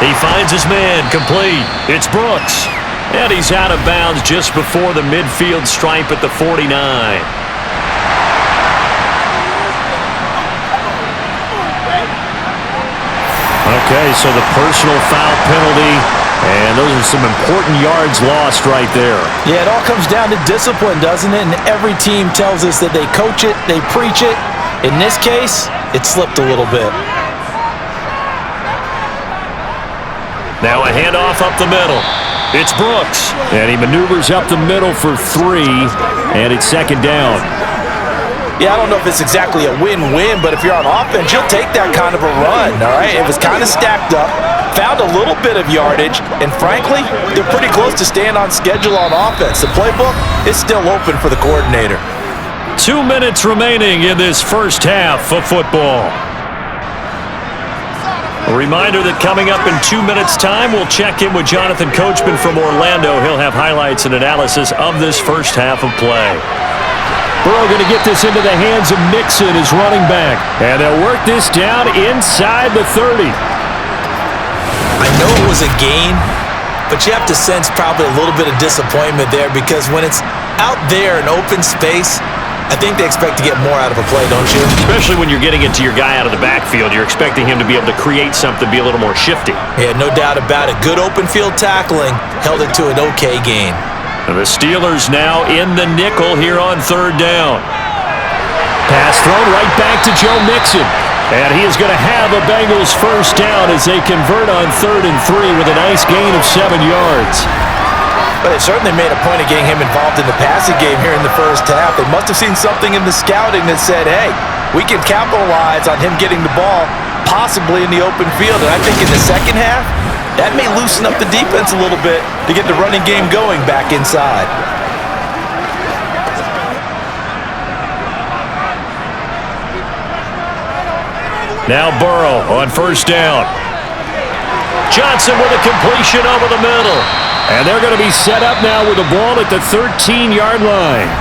He finds his man, complete. It's Brooks. And he's out of bounds just before the midfield stripe at the 49. Okay, so the personal foul penalty, and those are some important yards lost right there. Yeah, it all comes down to discipline, doesn't it? And every team tells us that they coach it, they preach it. In this case, it slipped a little bit. Now a handoff up the middle. It's Brooks, and he maneuvers up the middle for 3, and it's 2nd down. Yeah, I don't know if it's exactly a win-win, but if you're on offense, you'll take that kind of a run, all right? It was kind of stacked up, found a little bit of yardage, and frankly, they're pretty close to staying on schedule on offense. The playbook is still open for the coordinator. 2 minutes remaining in this first half of football. A reminder that coming up in 2 minutes' time, we'll check in with Jonathan Coachman from Orlando. He'll have highlights and analysis of this first half of play. Burrow going to get this into the hands of Mixon, his running back. And they'll work this down inside the 30. I know it was a gain, but you have to sense probably a little bit of disappointment there because when it's out there in open space, I think they expect to get more out of a play, don't you? Especially when you're getting it to your guy out of the backfield. You're expecting him to be able to create something, be a little more shifty. Yeah, no doubt about it. Good open field tackling held it to an okay gain. And the Steelers now in the nickel here on 3rd down. Pass thrown right back to Joe Mixon. And he is going to have a Bengals first down as they convert on 3rd and 3 with a nice gain of 7 yards. But they certainly made a point of getting him involved in the passing game here in the first half. They must have seen something in the scouting that said, hey, we can capitalize on him getting the ball possibly in the open field. And I think in the second half, that may loosen up the defense a little bit to get the running game going back inside. Now Burrow on 1st down. Johnson with a completion over the middle. And they're going to be set up now with the ball at the 13-yard line.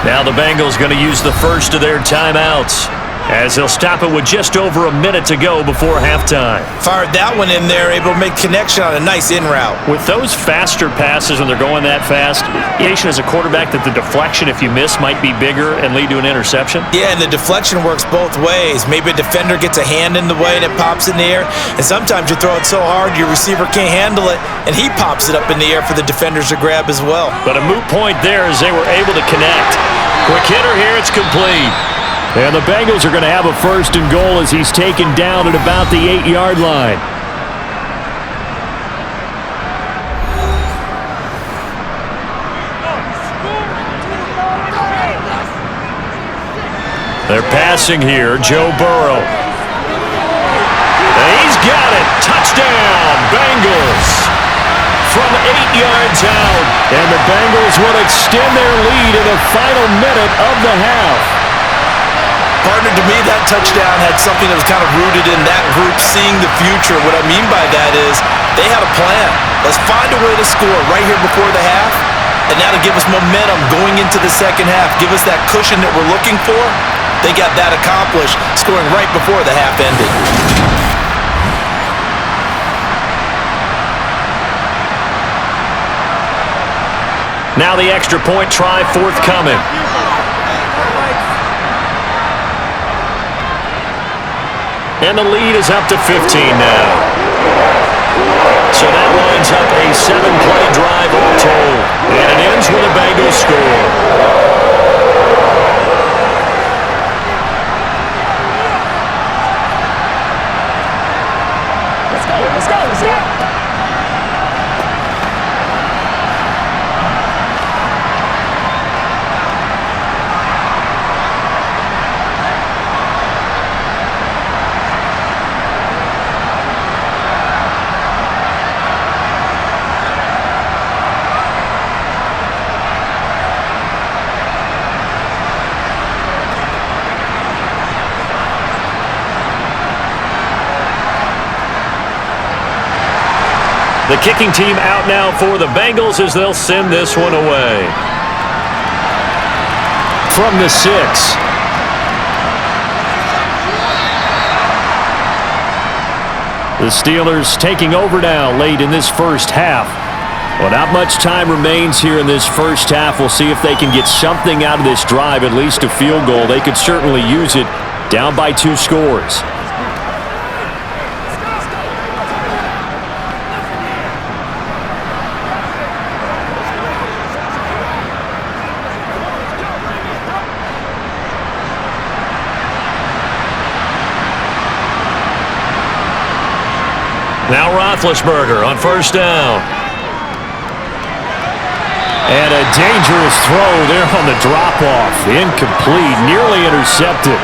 Now the Bengals going to use the first of their timeouts. as they'll stop it with just over a minute to go before halftime. Fired that one in there, able to make connection on a nice in route. With those faster passes when they're going that fast, as a quarterback that the deflection, if you miss, might be bigger and lead to an interception? Yeah, and the deflection works both ways. Maybe a defender gets a hand in the way and it pops in the air, and sometimes you throw it so hard your receiver can't handle it, and he pops it up in the air for the defenders to grab as well. But a moot point there as they were able to connect. Quick hitter here, it's complete. And the Bengals are going to have a 1st and goal as he's taken down at about the 8-yard line. They're passing here, Joe Burrow. And he's got it. Touchdown, Bengals. From 8 yards out. And the Bengals will extend their lead in the final minute of the half. Partner, to me, that touchdown had something that was kind of rooted in that group seeing the future. What I mean by that is they had a plan. Let's find a way to score right here before the half, and that'll give us momentum going into the second half. Give us that cushion that we're looking for. They got that accomplished, scoring right before the half ended. Now the extra point try forthcoming. And the lead is up to 15 now. So that lines up a 7-play drive all told. And it ends with a Bengals score. Let's go. The kicking team out now for the Bengals as they'll send this one away. From the 6. The Steelers taking over now late in this first half. Well, not much time remains here in this first half. We'll see if they can get something out of this drive, at least a field goal. They could certainly use it, down by 2 scores. Now Roethlisberger on 1st down. And a dangerous throw there on the drop-off. Incomplete, nearly intercepted.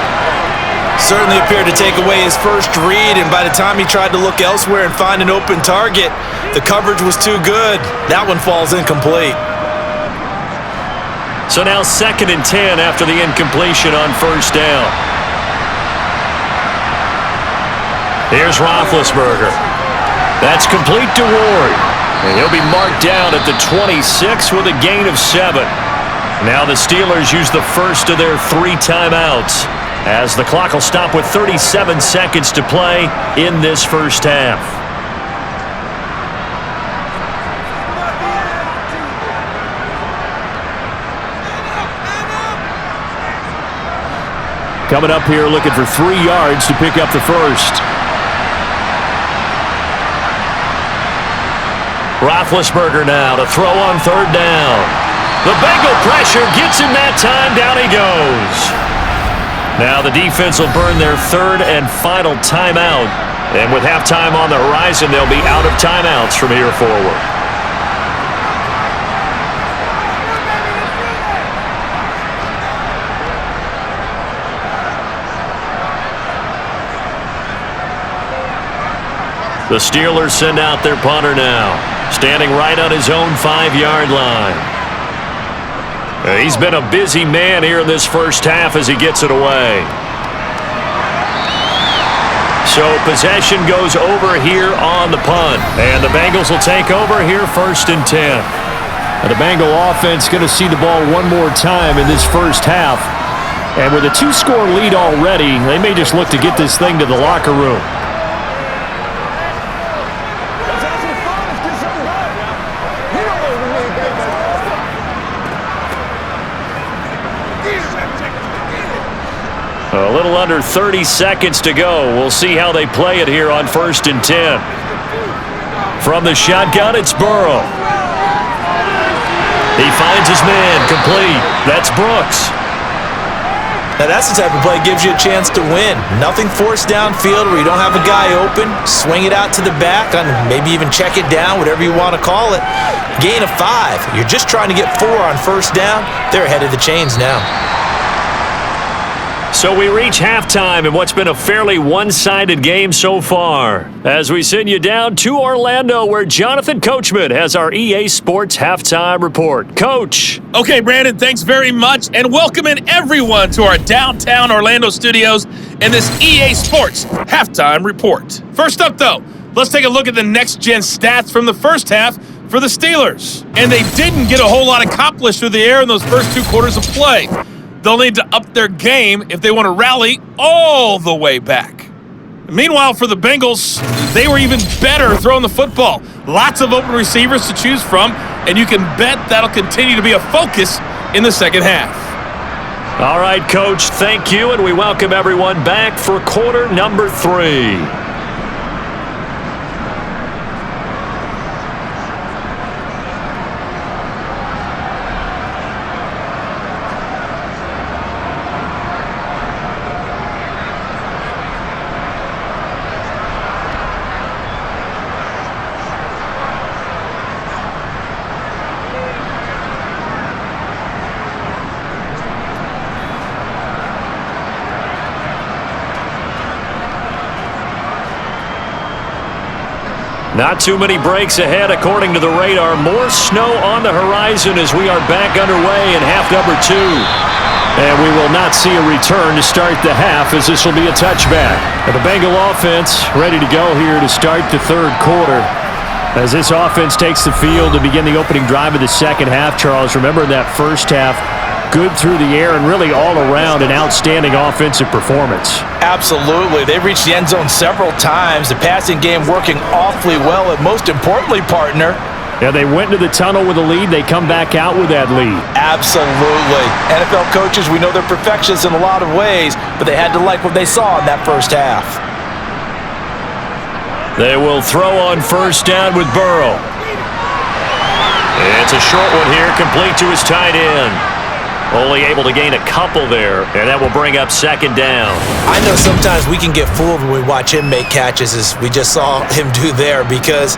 Certainly appeared to take away his first read, and by the time he tried to look elsewhere and find an open target, the coverage was too good. That one falls incomplete. So now 2nd and 10 after the incompletion on 1st down. Here's Roethlisberger. That's complete to Ward. And he'll be marked down at the 26 with a gain of 7. Now the Steelers use the first of their 3 timeouts as the clock will stop with 37 seconds to play in this first half. Coming up here looking for 3 yards to pick up the first. Roethlisberger now to throw on 3rd down. The Bengal pressure gets him that time. Down he goes. Now the defense will burn their 3rd and final timeout. And with halftime on the horizon, they'll be out of timeouts from here forward. The Steelers send out their punter now, standing right on his own 5-yard line. He's been a busy man here in this first half as he gets it away. So possession goes over here on the punt, and the Bengals will take over here 1st and 10. And the Bengal offense going to see the ball one more time in this first half. And with a 2-score lead already, they may just look to get this thing to the locker room. A little under 30 seconds to go. We'll see how they play it here on 1st and 10. From the shotgun, it's Burrow. He finds his man, complete. That's Brooks. Now that's the type of play that gives you a chance to win. Nothing forced downfield where you don't have a guy open. Swing it out to the back, and maybe even check it down, whatever you want to call it. Gain of 5. You're just trying to get 4 on 1st down. They're ahead of the chains now. So we reach halftime in what's been a fairly one-sided game so far. As we send you down to Orlando, where Jonathan Coachman has our EA Sports Halftime Report. Coach. Okay, Brandon, thanks very much, and welcoming everyone to our downtown Orlando studios and this EA Sports Halftime Report. First up, though, let's take a look at the next-gen stats from the first half for the Steelers. And they didn't get a whole lot accomplished through the air in those first 2 quarters of play. They'll need to up their game if they want to rally all the way back. Meanwhile, for the Bengals, they were even better throwing the football. Lots of open receivers to choose from, and you can bet that'll continue to be a focus in the second half. All right, Coach, thank you, and we welcome everyone back for quarter number 3. Not too many breaks ahead according to the radar. More snow on the horizon as we are back underway in half number 2. And we will not see a return to start the half, as this will be a touchback. And the Bengal offense ready to go here to start the 3rd quarter. As this offense takes the field to begin the opening drive of the second half, Charles, remember that first half, good through the air and really all around an outstanding offensive performance. Absolutely. They reached the end zone several times. The passing game working awfully well, and most importantly, partner, yeah, they went into the tunnel with a lead. They come back out with that lead. Absolutely. NFL coaches, we know they're perfectionists in a lot of ways, but they had to like what they saw in that first half. They will throw on 1st down with Burrow. It's a short one here, complete to his tight end. Only able to gain a couple there, and that will bring up 2nd down. I know sometimes we can get fooled when we watch him make catches, as we just saw him do there, because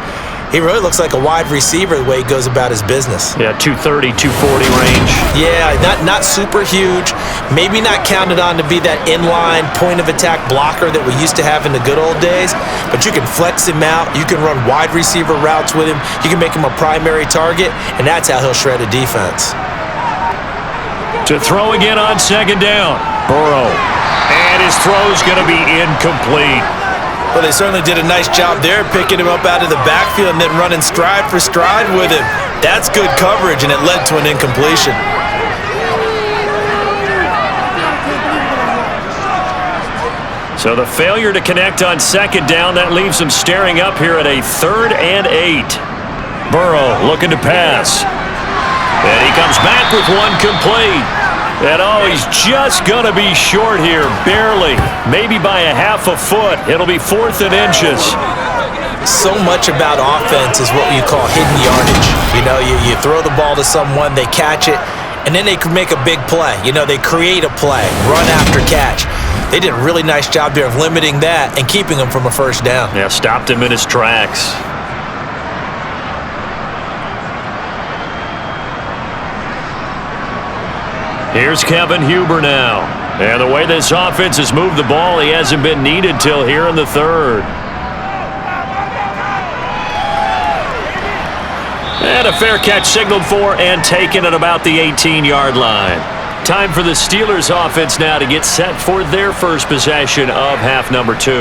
he really looks like a wide receiver the way he goes about his business. Yeah, 230, 240 range. Yeah, not super huge. Maybe not counted on to be that inline point-of-attack blocker that we used to have in the good old days, but you can flex him out. You can run wide receiver routes with him. You can make him a primary target, and that's how he'll shred a defense. To throw again on 2nd down. Burrow. And his throw's going to be incomplete. Well, they certainly did a nice job there, picking him up out of the backfield and then running stride for stride with him. That's good coverage, and it led to an incompletion. So the failure to connect on 2nd down, that leaves them staring up here at a 3rd and 8. Burrow looking to pass. And he comes back with one complete. And he's just going to be short here, barely. Maybe by a half a foot. It'll be 4th and inches. So much about offense is what you call hidden yardage. You know, you throw the ball to someone, they catch it, and then they can make a big play. You know, they create a play, run after catch. They did a really nice job there of limiting that and keeping him from a 1st down. Yeah, stopped him in his tracks. Here's Kevin Huber now. And the way this offense has moved the ball, he hasn't been needed till here in the 3rd. And a fair catch signaled for and taken at about the 18-yard line. Time for the Steelers offense now to get set for their first possession of half number 2.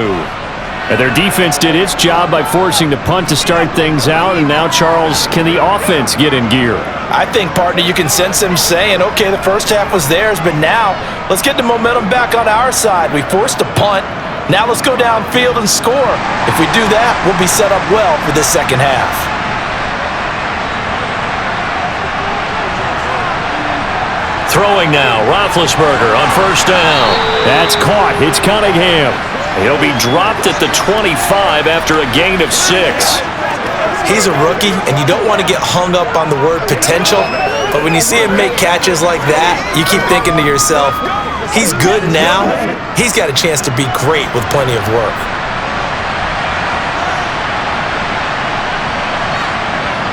And their defense did its job by forcing the punt to start things out, and now, Charles, can the offense get in gear? I think, partner, you can sense them saying, okay, the first half was theirs, but now let's get the momentum back on our side. We forced a punt. Now let's go downfield and score. If we do that, we'll be set up well for this second half. Throwing now, Roethlisberger on first down. That's caught. It's Cunningham. He'll be dropped at the 25 after a gain of 6. He's a rookie, and you don't want to get hung up on the word potential, but when you see him make catches like that, you keep thinking to yourself, he's good now. He's got a chance to be great with plenty of work.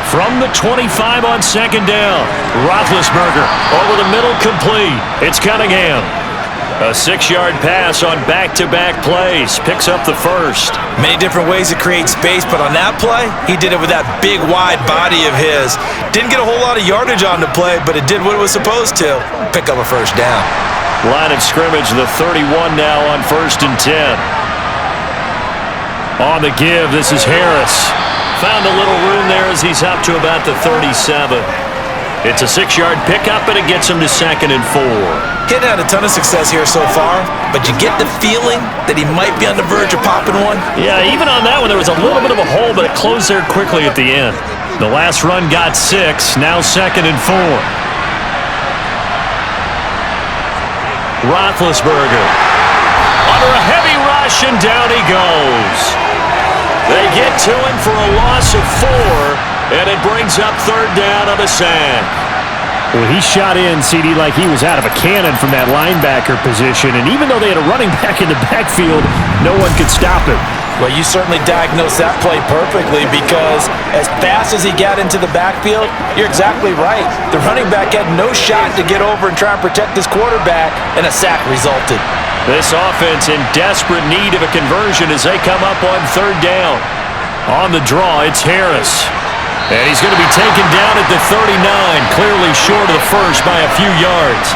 From the 25 on second down, Roethlisberger over the middle, complete. It's Cunningham. A 6-yard pass on back-to-back plays. Picks up the first. Many different ways to create space, but on that play, he did it with that big, wide body of his. Didn't get a whole lot of yardage on the play, but it did what it was supposed to. Pick up a first down. Line of scrimmage, the 31 now on 1st and 10. On the give, this is Harris. Found a little room there as he's up to about the 37. It's a 6-yard pickup, and it gets him to 2nd and 4. Hitting had a ton of success here so far, but you get the feeling that he might be on the verge of popping one. Yeah, even on that one, there was a little bit of a hole, but it closed there quickly at the end. The last run got 6, now 2nd and 4. Roethlisberger under a heavy rush, and down he goes. They get to him for a loss of 4, and it brings up 3rd down on the sack. Well, he shot in, CD, like he was out of a cannon from that linebacker position, and even though they had a running back in the backfield, no one could stop him. Well, you certainly diagnosed that play perfectly, because as fast as he got into the backfield, you're exactly right. The running back had no shot to get over and try and protect his quarterback, and a sack resulted. This offense in desperate need of a conversion as they come up on 3rd down. On the draw, it's Harris. And he's going to be taken down at the 39, clearly short of the first by a few yards.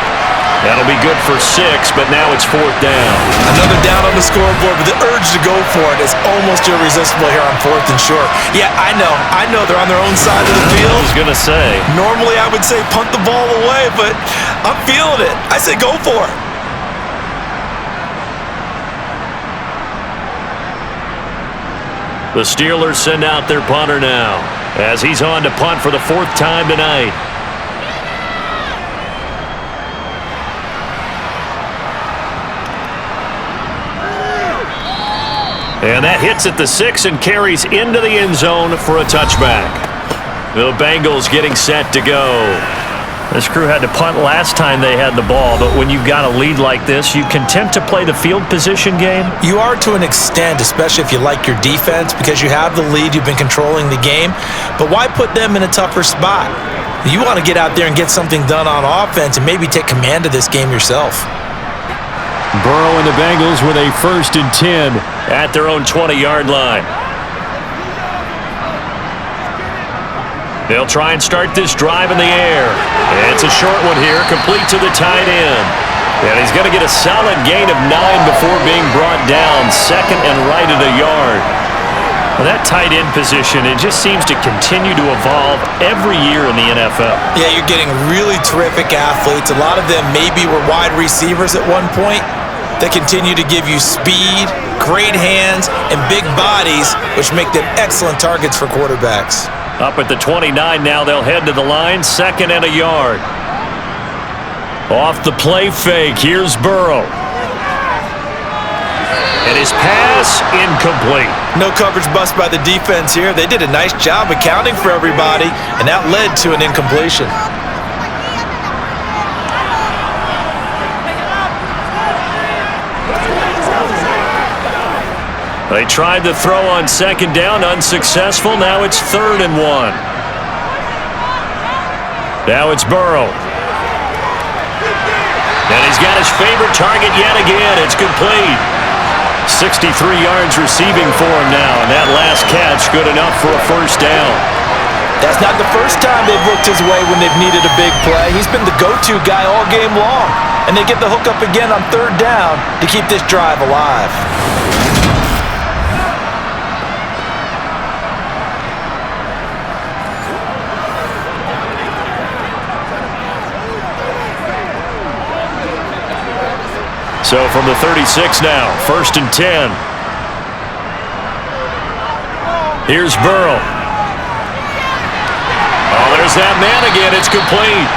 That'll be good for 6, but now it's 4th down. Another down on the scoreboard, but the urge to go for it is almost irresistible here on 4th and short. Yeah, I know they're on their own side of the field. I was going to say. Normally I would say punt the ball away, but I'm feeling it. I say go for it. The Steelers send out their punter now, as he's on to punt for the 4th time tonight. And that hits at the 6 and carries into the end zone for a touchback. The Bengals getting set to go. This crew had to punt last time they had the ball, but when you've got a lead like this, you content to play the field position game? You are to an extent, especially if you like your defense, because you have the lead, you've been controlling the game. But why put them in a tougher spot? You want to get out there and get something done on offense and maybe take command of this game yourself. Burrow and the Bengals with a 1st and 10 at their own 20-yard line. They'll try and start this drive in the air. It's a short one here, complete to the tight end. And he's going to get a solid gain of 9 before being brought down, 2nd and right at a yard. Well, that tight end position, it just seems to continue to evolve every year in the NFL. Yeah, you're getting really terrific athletes. A lot of them maybe were wide receivers at one point. They continue to give you speed, great hands, and big bodies, which make them excellent targets for quarterbacks. Up at the 29 now, they'll head to the line, 2nd and a yard. Off the play fake, here's Burrow. And his pass, incomplete. No coverage bust by the defense here. They did a nice job accounting for everybody, and that led to an incompletion. They tried to throw on 2nd down, unsuccessful. Now it's 3rd and 1. Now it's Burrow. And he's got his favorite target yet again. It's complete. 63 yards receiving for him now, and that last catch good enough for a 1st down. That's not the first time they've looked his way when they've needed a big play. He's been the go-to guy all game long, and they get the hook up again on 3rd down to keep this drive alive. So from the 36 now, 1st and 10. Here's Burrow. Oh, there's that man again. It's complete.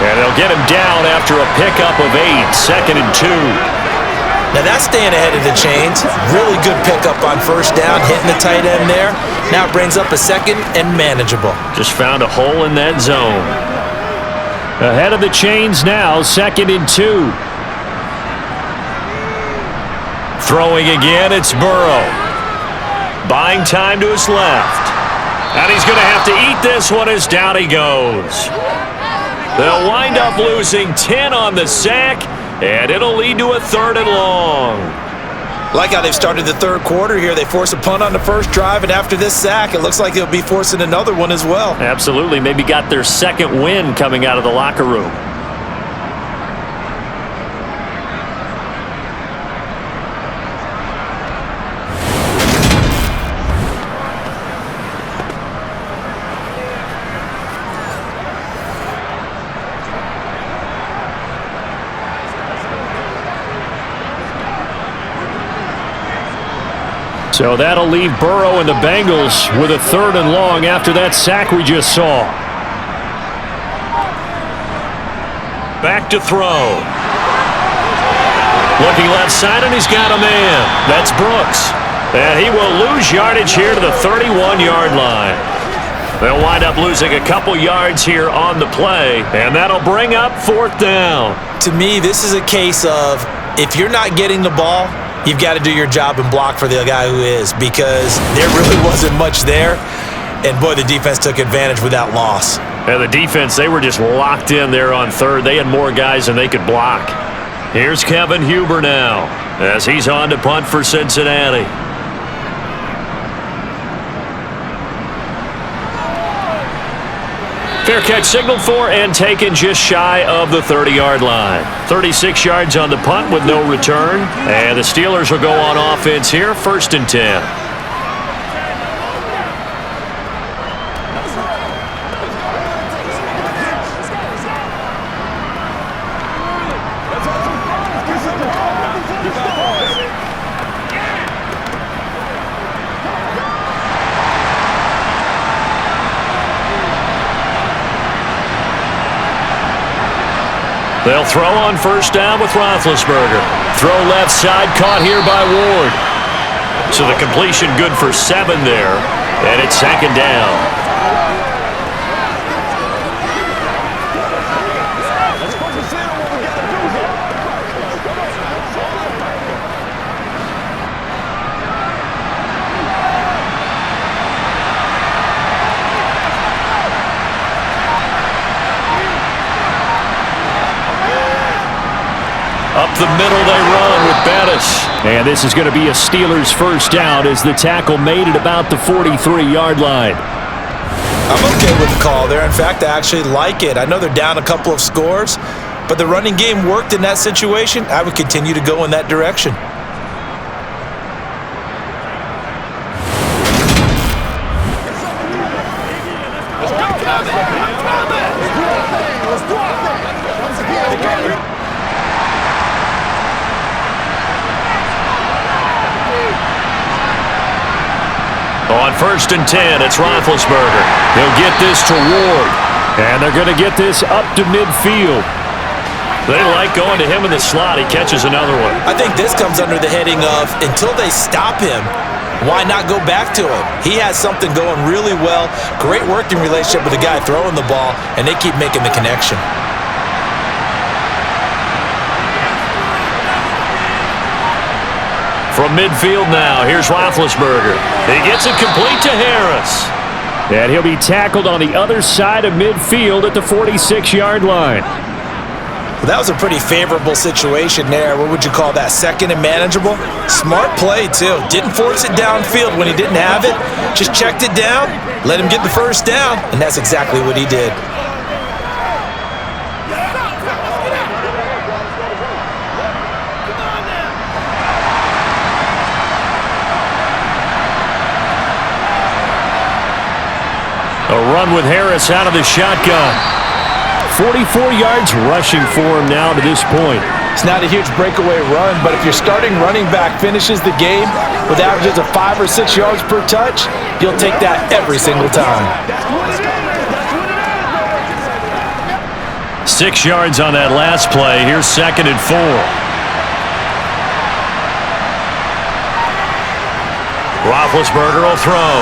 And they'll get him down after a pickup of 8, 2nd and 2. Now that's staying ahead of the chains. Really good pickup on 1st down, hitting the tight end there. Now it brings up a 2nd and manageable. Just found a hole in that zone. Ahead of the chains now, 2nd and 2. Throwing again, it's Burrow. Buying time to his left. And he's going to have to eat this one as down he goes. They'll wind up losing 10 on the sack, and it'll lead to a 3rd and long. Like how they've started the 3rd quarter here. They force a punt on the 1st drive, and after this sack, it looks like they'll be forcing another one as well. Absolutely. Maybe got their 2nd win coming out of the locker room. So that'll leave Burrow and the Bengals with a 3rd and long after that sack we just saw. Back to throw. Looking left side, and he's got a man. That's Brooks. And he will lose yardage here to the 31-yard line. They'll wind up losing a couple yards here on the play, and that'll bring up 4th down. To me, this is a case of if you're not getting the ball, you've got to do your job and block for the guy who is, because there really wasn't much there. And, boy, the defense took advantage with that loss. And the defense, they were just locked in there on 3rd. They had more guys than they could block. Here's Kevin Huber now as he's on to punt for Cincinnati. Fair catch signaled for and taken just shy of the 30-yard line. 36 yards on the punt with no return. And the Steelers will go on offense here, 1st and 10. They'll throw on 1st down with Roethlisberger. Throw left side, caught here by Ward. So the completion good for 7 there, and it's 2nd down. Up the middle they run with Bettis. And this is going to be a Steelers 1st down as the tackle made it about the 43-yard line. I'm okay with the call there. In fact, I actually like it. I know they're down a couple of scores, but the running game worked in that situation. I would continue to go in that direction. On 1st and 10, it's Roethlisberger. He'll get this to Ward. And they're going to get this up to midfield. They like going to him in the slot. He catches another one. I think this comes under the heading of until they stop him, why not go back to him? He has something going really well. Great working relationship with the guy throwing the ball, and they keep making the connection. From midfield now, here's Roethlisberger. He gets it complete to Harris. And he'll be tackled on the other side of midfield at the 46-yard line. Well, that was a pretty favorable situation there. What would you call that? 2nd and manageable? Smart play, too. Didn't force it downfield when he didn't have it. Just checked it down, let him get the 1st down, and that's exactly what he did. A run with Harris out of the shotgun. 44 yards rushing for him now to this point. It's not a huge breakaway run, but if your starting running back finishes the game with averages of 5 or 6 yards per touch, you'll take that every single time. 6 yards on that last play. Here's 2nd and 4. Roethlisberger will throw.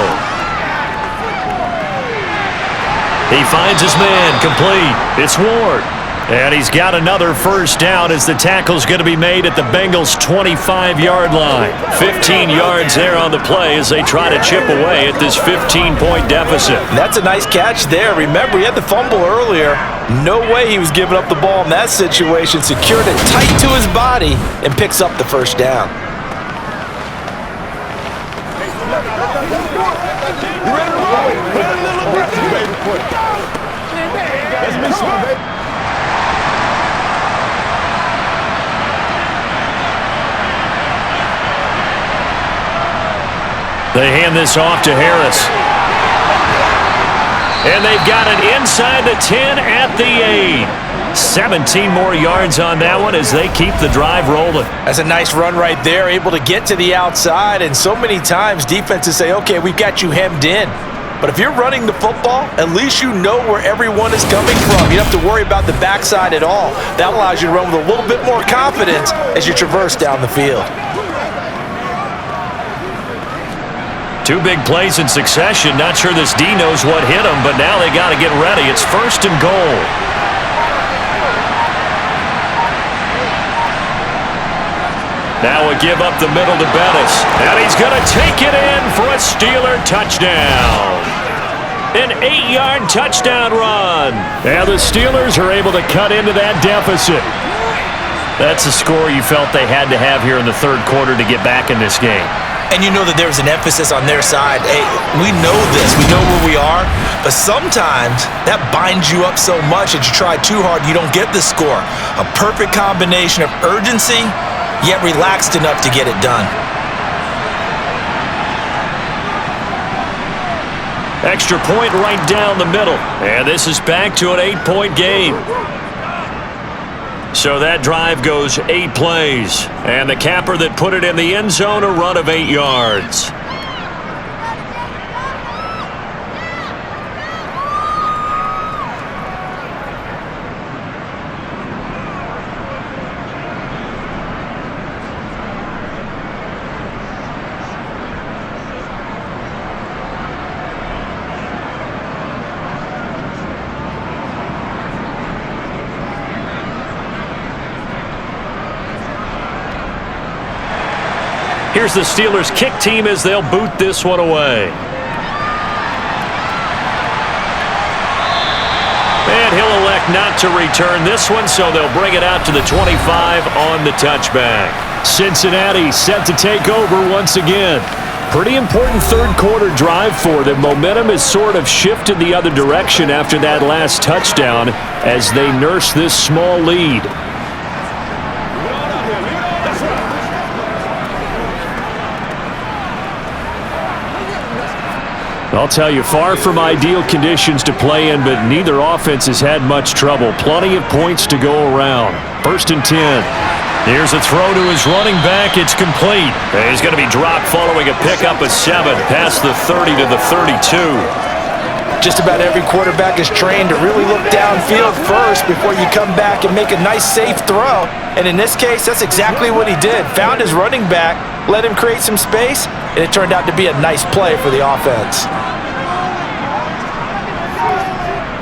He finds his man, complete. It's Ward. And he's got another first down as the tackle's going to be made at the Bengals' 25-yard line. 15 yards there on the play as they try to chip away at this 15-point deficit. That's a nice catch there. Remember, he had the fumble earlier. No way he was giving up the ball in that situation. Secured it tight to his body and picks up the first down. They hand this off to Harris. And they've got it inside the 10 at the 8. 17 more yards on that one as they keep the drive rolling. That's a nice run right there, able to get to the outside. And so many times defenses say, okay, we've got you hemmed in. But if you're running the football, at least you know where everyone is coming from. You don't have to worry about the backside at all. That allows you to run with a little bit more confidence as you traverse down the field. 2 big plays in succession. Not sure this D knows what hit him, but now they got to get ready. It's 1st and goal. Now a give up the middle to Bettis. And he's going to take it in for a Steeler touchdown. An 8-yard touchdown run. And the Steelers are able to cut into that deficit. That's a score you felt they had to have here in the 3rd quarter to get back in this game. And you know that there was an emphasis on their side. Hey, we know this. We know where we are. But sometimes that binds you up so much that you try too hard, you don't get the score. A perfect combination of urgency, yet relaxed enough to get it done. Extra point right down the middle. And this is back to an 8-point game. So that drive goes 8 plays. And the capper that put it in the end zone, a run of 8 yards. Here's the Steelers' kick team as they'll boot this one away. And he'll elect not to return this one, so they'll bring it out to the 25 on the touchback. Cincinnati set to take over once again. Pretty important 3rd quarter drive for them. Momentum has sort of shifted the other direction after that last touchdown as they nurse this small lead. I'll tell you, far from ideal conditions to play in, but neither offense has had much trouble. Plenty of points to go around. 1st and 10. Here's a throw to his running back. It's complete. And he's going to be dropped following a pickup of 7 past the 30 to the 32. Just about every quarterback is trained to really look downfield first before you come back and make a nice, safe throw. And in this case, that's exactly what he did. Found his running back, let him create some space, and it turned out to be a nice play for the offense.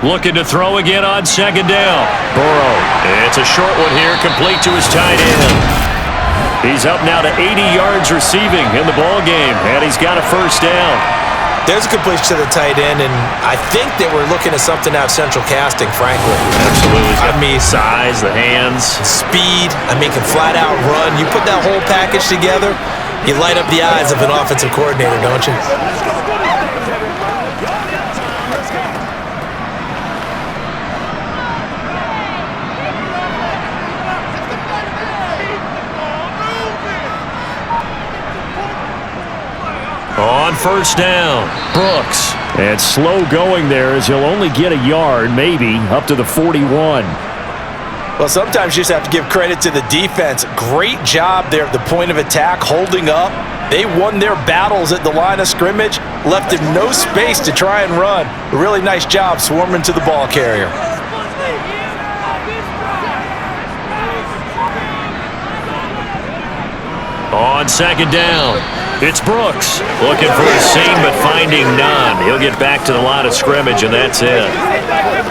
Looking to throw again on 2nd down. Burrow. It's a short one here, complete to his tight end. He's up now to 80 yards receiving in the ball game, and he's got a first down. There's a completion to the tight end, and I think they were looking at something out of central casting, frankly. Absolutely. I mean, size, the hands. Speed, can flat out run. You put that whole package together, you light up the eyes of an offensive coordinator, don't you? On 1st down, Brooks. And slow going there as he'll only get a yard, maybe, up to the 41. Well, sometimes you just have to give credit to the defense. Great job there at the point of attack, holding up. They won their battles at the line of scrimmage, left him no space to try and run. A really nice job swarming to the ball carrier. On second down, it's Brooks. Looking for a seam, but finding none. He'll get back to the line of scrimmage, and that's it.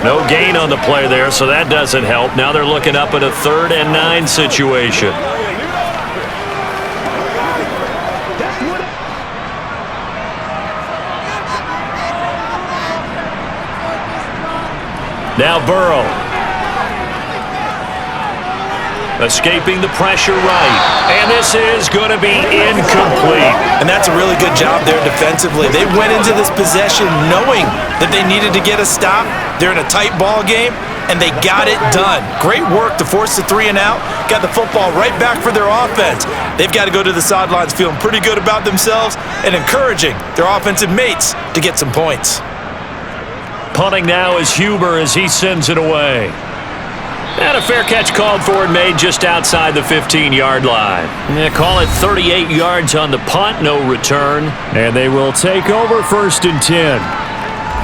No gain on the play there, so that doesn't help. Now they're looking up at a 3rd and 9 situation. Now Burrow. Escaping the pressure right. And this is going to be incomplete. And that's a really good job there defensively. They went into this possession knowing that they needed to get a stop. They're in a tight ball game, and they got it done. Great work to force the 3 and out. Got the football right back for their offense. They've got to go to the sidelines feeling pretty good about themselves and encouraging their offensive mates to get some points. Punting now is Huber as he sends it away. And a fair catch called for and made just outside the 15-yard line. They call it 38 yards on the punt, no return. And they will take over 1st and 10.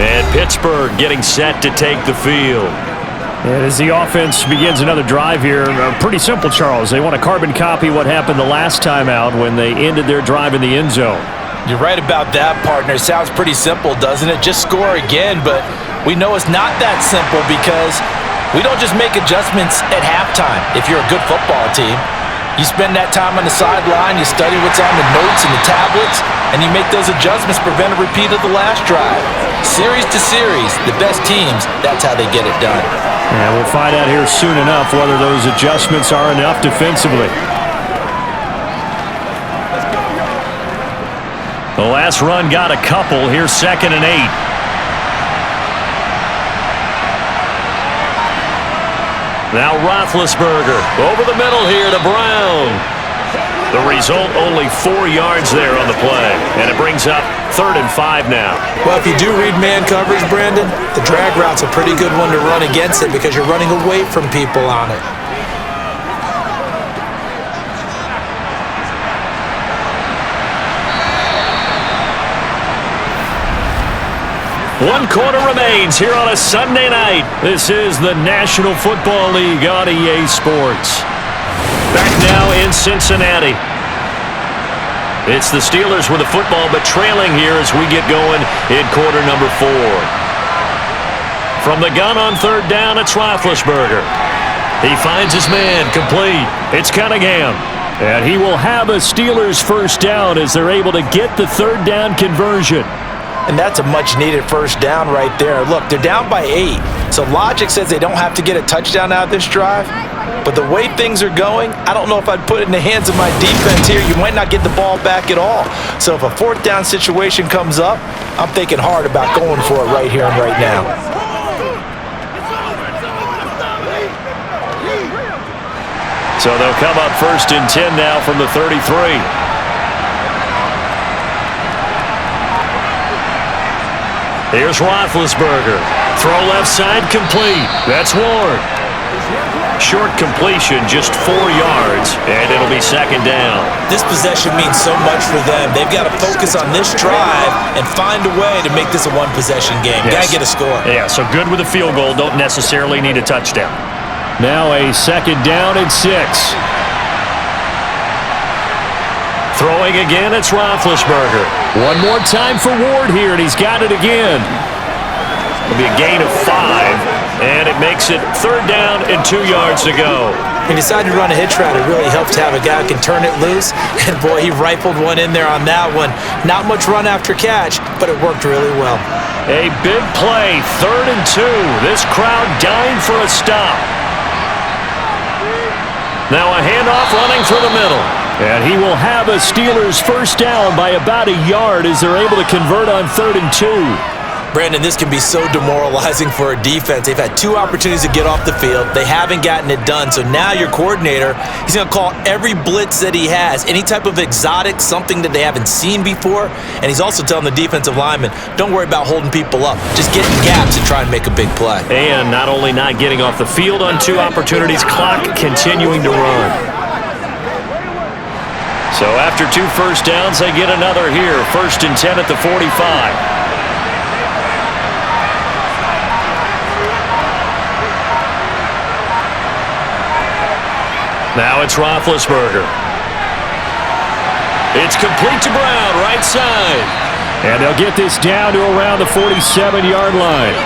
And Pittsburgh getting set to take the field. And as the offense begins another drive here, pretty simple, Charles. They want to carbon copy what happened the last time out when they ended their drive in the end zone. You're right about that, partner. It sounds pretty simple, doesn't it? Just score again, but we know it's not that simple because we don't just make adjustments at halftime if you're a good football team. You spend that time on the sideline, you study what's on the notes and the tablets, and you make those adjustments, prevent a repeat of the last drive. Series to series, the best teams, that's how they get it done. And we'll find out here soon enough whether those adjustments are enough defensively. The last run got a couple. Here's 2nd and 8. Now Roethlisberger over the middle here to Brown. The result, only 4 yards there on the play. And it brings up 3rd and 5 now. Well, if you do read man coverage, Brandon, the drag route's a pretty good one to run against it because you're running away from people on it. One quarter remains here on a Sunday night. This is the National Football League on EA Sports. Back now in Cincinnati. It's the Steelers with the football, but trailing here as we get going in quarter number 4. From the gun on 3rd down, it's Roethlisberger. He finds his man, complete. It's Cunningham. And he will have a Steelers 1st down as they're able to get the 3rd down conversion. And that's a much-needed 1st down right there. Look, they're down by 8, so logic says they don't have to get a touchdown out of this drive. But the way things are going, I don't know if I'd put it in the hands of my defense here. You might not get the ball back at all. So if a 4th down situation comes up, I'm thinking hard about going for it right here and right now. So they'll come up 1st and 10 now from the 33. Here's Roethlisberger. Throw left side, complete. That's Ward. Short completion, just 4 yards, and it'll be 2nd down. This possession means so much for them. They've got to focus on this drive and find a way to make this a 1-possession game. Yes. Got to get a score. Yeah, so good with a field goal. Don't necessarily need a touchdown. Now a 2nd down and 6. Throwing again, it's Roethlisberger. One more time for Ward here, and he's got it again. It'll be a gain of 5, and it makes it 3rd down and 2 yards to go. He decided to run a hitch route. It really helps to have a guy who can turn it loose. And, boy, he rifled one in there on that one. Not much run after catch, but it worked really well. A big play, 3rd and 2. This crowd dying for a stop. Now a handoff running through the middle. And he will have a Steelers 1st down by about a yard as they're able to convert on 3rd and 2. Brandon, this can be so demoralizing for a defense. They've had 2 opportunities to get off the field. They haven't gotten it done. So now your coordinator, he's going to call every blitz that he has, any type of exotic, something that they haven't seen before. And he's also telling the defensive lineman, don't worry about holding people up. Just get in gaps and try and make a big play. And not only not getting off the field on 2 opportunities, clock continuing to run. So after 2 first downs, they get another here. 1st and 10 at the 45. Now it's Roethlisberger. It's complete to Brown, right side. And they'll get this down to around the 47-yard line.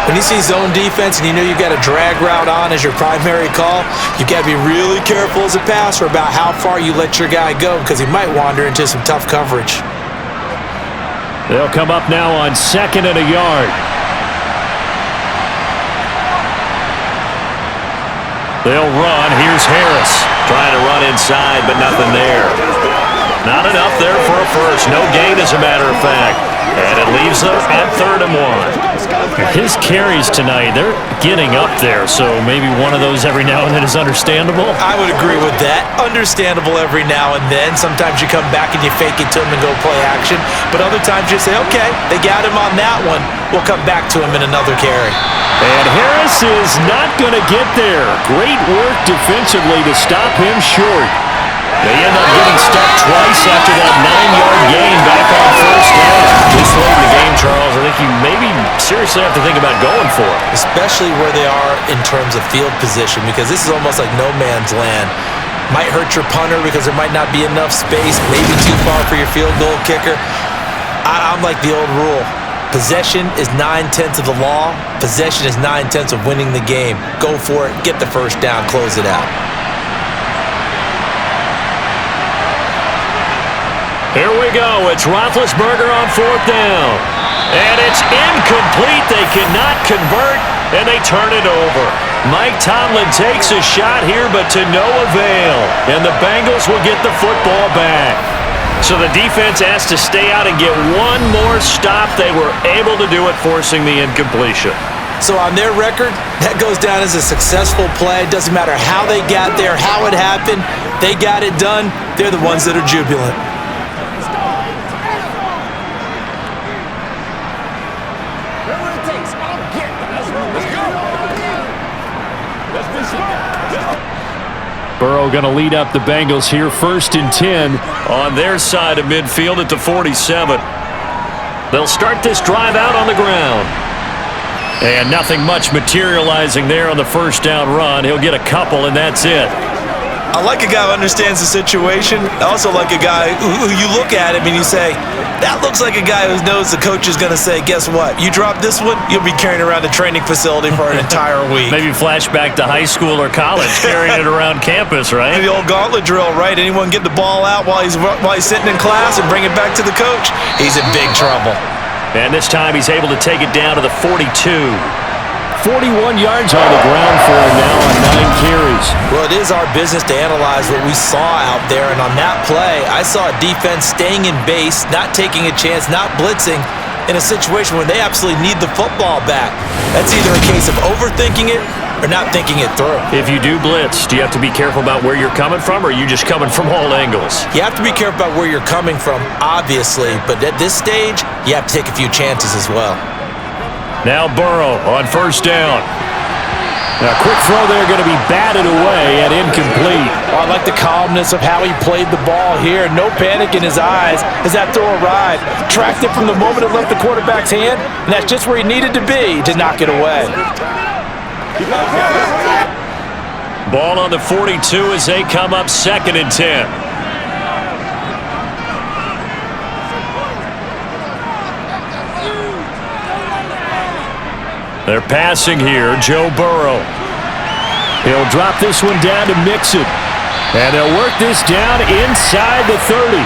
When you see zone defense and you know you've got a drag route on as your primary call, you've got to be really careful as a passer about how far you let your guy go because he might wander into some tough coverage. They'll come up now on 2nd and a yard. They'll run. Here's Harris. Trying to run inside, but nothing there. Not enough there for a first. No gain, as a matter of fact. And it leaves them at 3rd and 1. His carries tonight, they're getting up there, so maybe one of those every now and then is understandable. I would agree with that. Understandable every now and then. Sometimes you come back and you fake it to him and go play action. But other times you say, okay, they got him on that one. We'll come back to him in another carry. And Harris is not going to get there. Great work defensively to stop him short. They end up getting stuck twice after that 9-yard gain back on 1st down. This late in the game, Charles, I think you maybe seriously have to think about going for it. Especially where they are in terms of field position, because this is almost like no man's land. Might hurt your punter because there might not be enough space, maybe too far for your field goal kicker. I'm like the old rule. Possession is 9/10 of the law. Possession is 9/10 of winning the game. Go for it. Get the first down. Close it out. Here we go. It's Roethlisberger on 4th down. And it's incomplete. They cannot convert, and they turn it over. Mike Tomlin takes a shot here, but to no avail. And the Bengals will get the football back. So the defense has to stay out and get one more stop. They were able to do it, forcing the incompletion. So on their record, that goes down as a successful play. Doesn't matter how they got there, how it happened. They got it done. They're the ones that are jubilant. Burrow going to lead up the Bengals here, 1st and 10. On their side of midfield at the 47. They'll start this drive out on the ground. And nothing much materializing there on the 1st down run. He'll get a couple, and that's it. I like a guy who understands the situation. I also like a guy who you look at him and you say, that looks like a guy who knows the coach is going to say, guess what? You drop this one, you'll be carrying around the training facility for an entire week. Maybe flashback to high school or college, carrying it around campus, right? The old gauntlet drill, right? Anyone get the ball out while he's sitting in class and bring it back to the coach? He's in big trouble. And this time he's able to take it down to the 42. 41 yards on the ground for him now on 9 carries. Well, it is our business to analyze what we saw out there, and on that play, I saw a defense staying in base, not taking a chance, not blitzing, in a situation where they absolutely need the football back. That's either a case of overthinking it or not thinking it through. If you do blitz, do you have to be careful about where you're coming from, or are you just coming from all angles? You have to be careful about where you're coming from, obviously, but at this stage, you have to take a few chances as well. Now Burrow on 1st down. A quick throw there, going to be batted away and incomplete. Oh, I like the calmness of how he played the ball here. No panic in his eyes as that throw arrived. Tracked it from the moment it left the quarterback's hand, and that's just where he needed to be to knock it away. Ball on the 42 as they come up 2nd and 10. They're passing here, Joe Burrow. He'll drop this one down to Mixon. And they'll work this down inside the 30.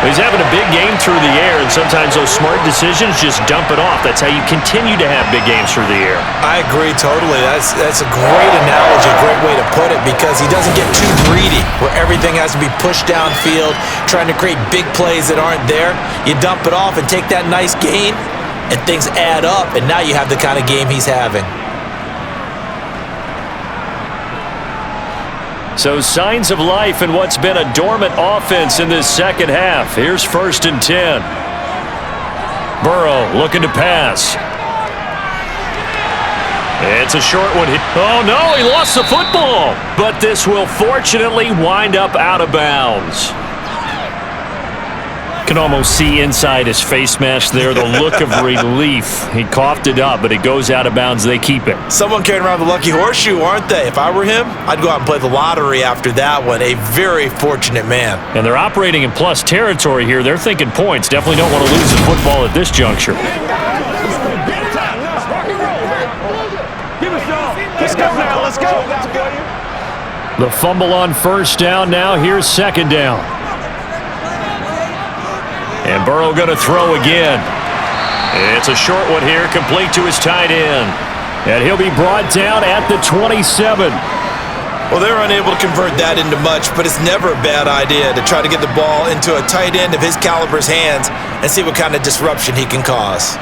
He's having a big game through the air, and sometimes those smart decisions just dump it off. That's how you continue to have big games through the air. I agree totally. That's a great analogy, a great way to put it, because he doesn't get too greedy where everything has to be pushed downfield, trying to create big plays that aren't there. You dump it off and take that nice gain, and things add up, and now you have the kind of game he's having. So signs of life in what's been a dormant offense in this second half. Here's 1st and 10. Burrow looking to pass. It's a short one. Oh, no, he lost the football. But this will fortunately wind up out of bounds. Can almost see inside his face mask there the look of relief. He coughed it up, but it goes out of bounds. They keep it. Someone carrying around the lucky horseshoe, aren't they? If I were him, I'd go out and play the lottery after that one. A very fortunate man. And they're operating in plus territory here. They're thinking points. Definitely don't want to lose the football at this juncture. Let's go now, let's go. The fumble on 1st down. Now here's 2nd down. And Burrow going to throw again. It's a short one here, complete to his tight end. And he'll be brought down at the 27. Well, they're unable to convert that into much, but it's never a bad idea to try to get the ball into a tight end of his caliber's hands and see what kind of disruption he can cause.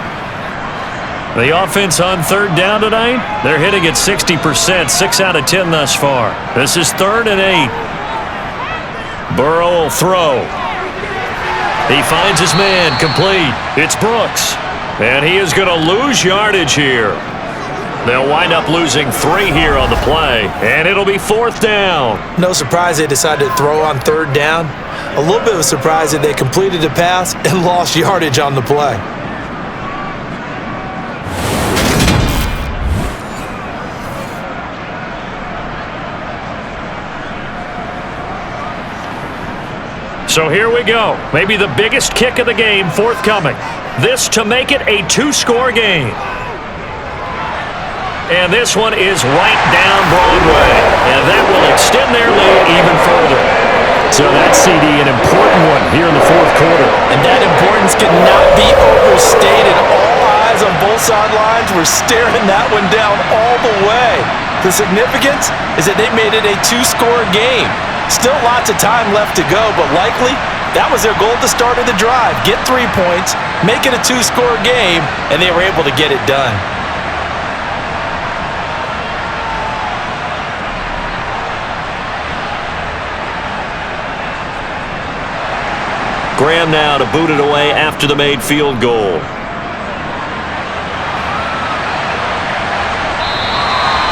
The offense on 3rd down tonight, they're hitting at 60%, 6 out of 10 thus far. This is 3rd and 8. Burrow will throw. He finds his man, complete. It's Brooks. And he is going to lose yardage here. They'll wind up losing 3 here on the play, and it'll be 4th down. No surprise they decided to throw on 3rd down. A little bit of a surprise that they completed the pass and lost yardage on the play. So here we go. Maybe the biggest kick of the game forthcoming. This to make it a 2-score game. And this one is right down Broadway. And that will extend their lead even further. So that's, CD, an important one here in the 4th quarter. And that importance cannot be overstated. All eyes on both sidelines were staring that one down all the way. The significance is that they made it a 2-score game. Still lots of time left to go, but likely that was their goal at the start of the drive. Get 3 points, make it a 2-score game, and they were able to get it done. Graham now to boot it away after the made field goal.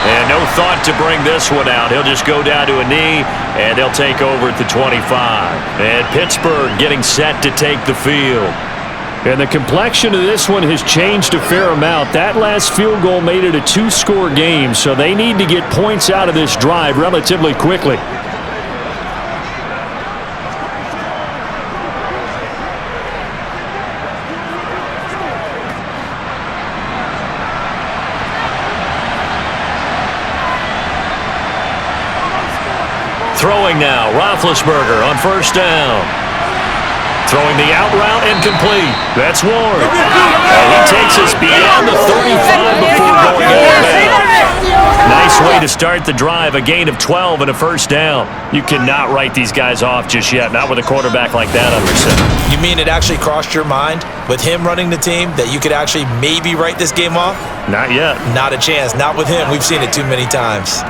And no thought to bring this one out. He'll just go down to a knee, and they'll take over at the 25. And Pittsburgh getting set to take the field. And the complexion of this one has changed a fair amount. That last field goal made it a 2-score game, so they need to get points out of this drive relatively quickly. Throwing now, Roethlisberger on 1st down. Throwing the out route and complete. That's Ward. And he takes us beyond the 35 before going out of bounds. Nice way to start the drive, a gain of 12 and a 1st down. You cannot write these guys off just yet, not with a quarterback like that under center. You mean it actually crossed your mind with him running the team that you could actually maybe write this game off? Not yet. Not a chance. Not with him. We've seen it too many times.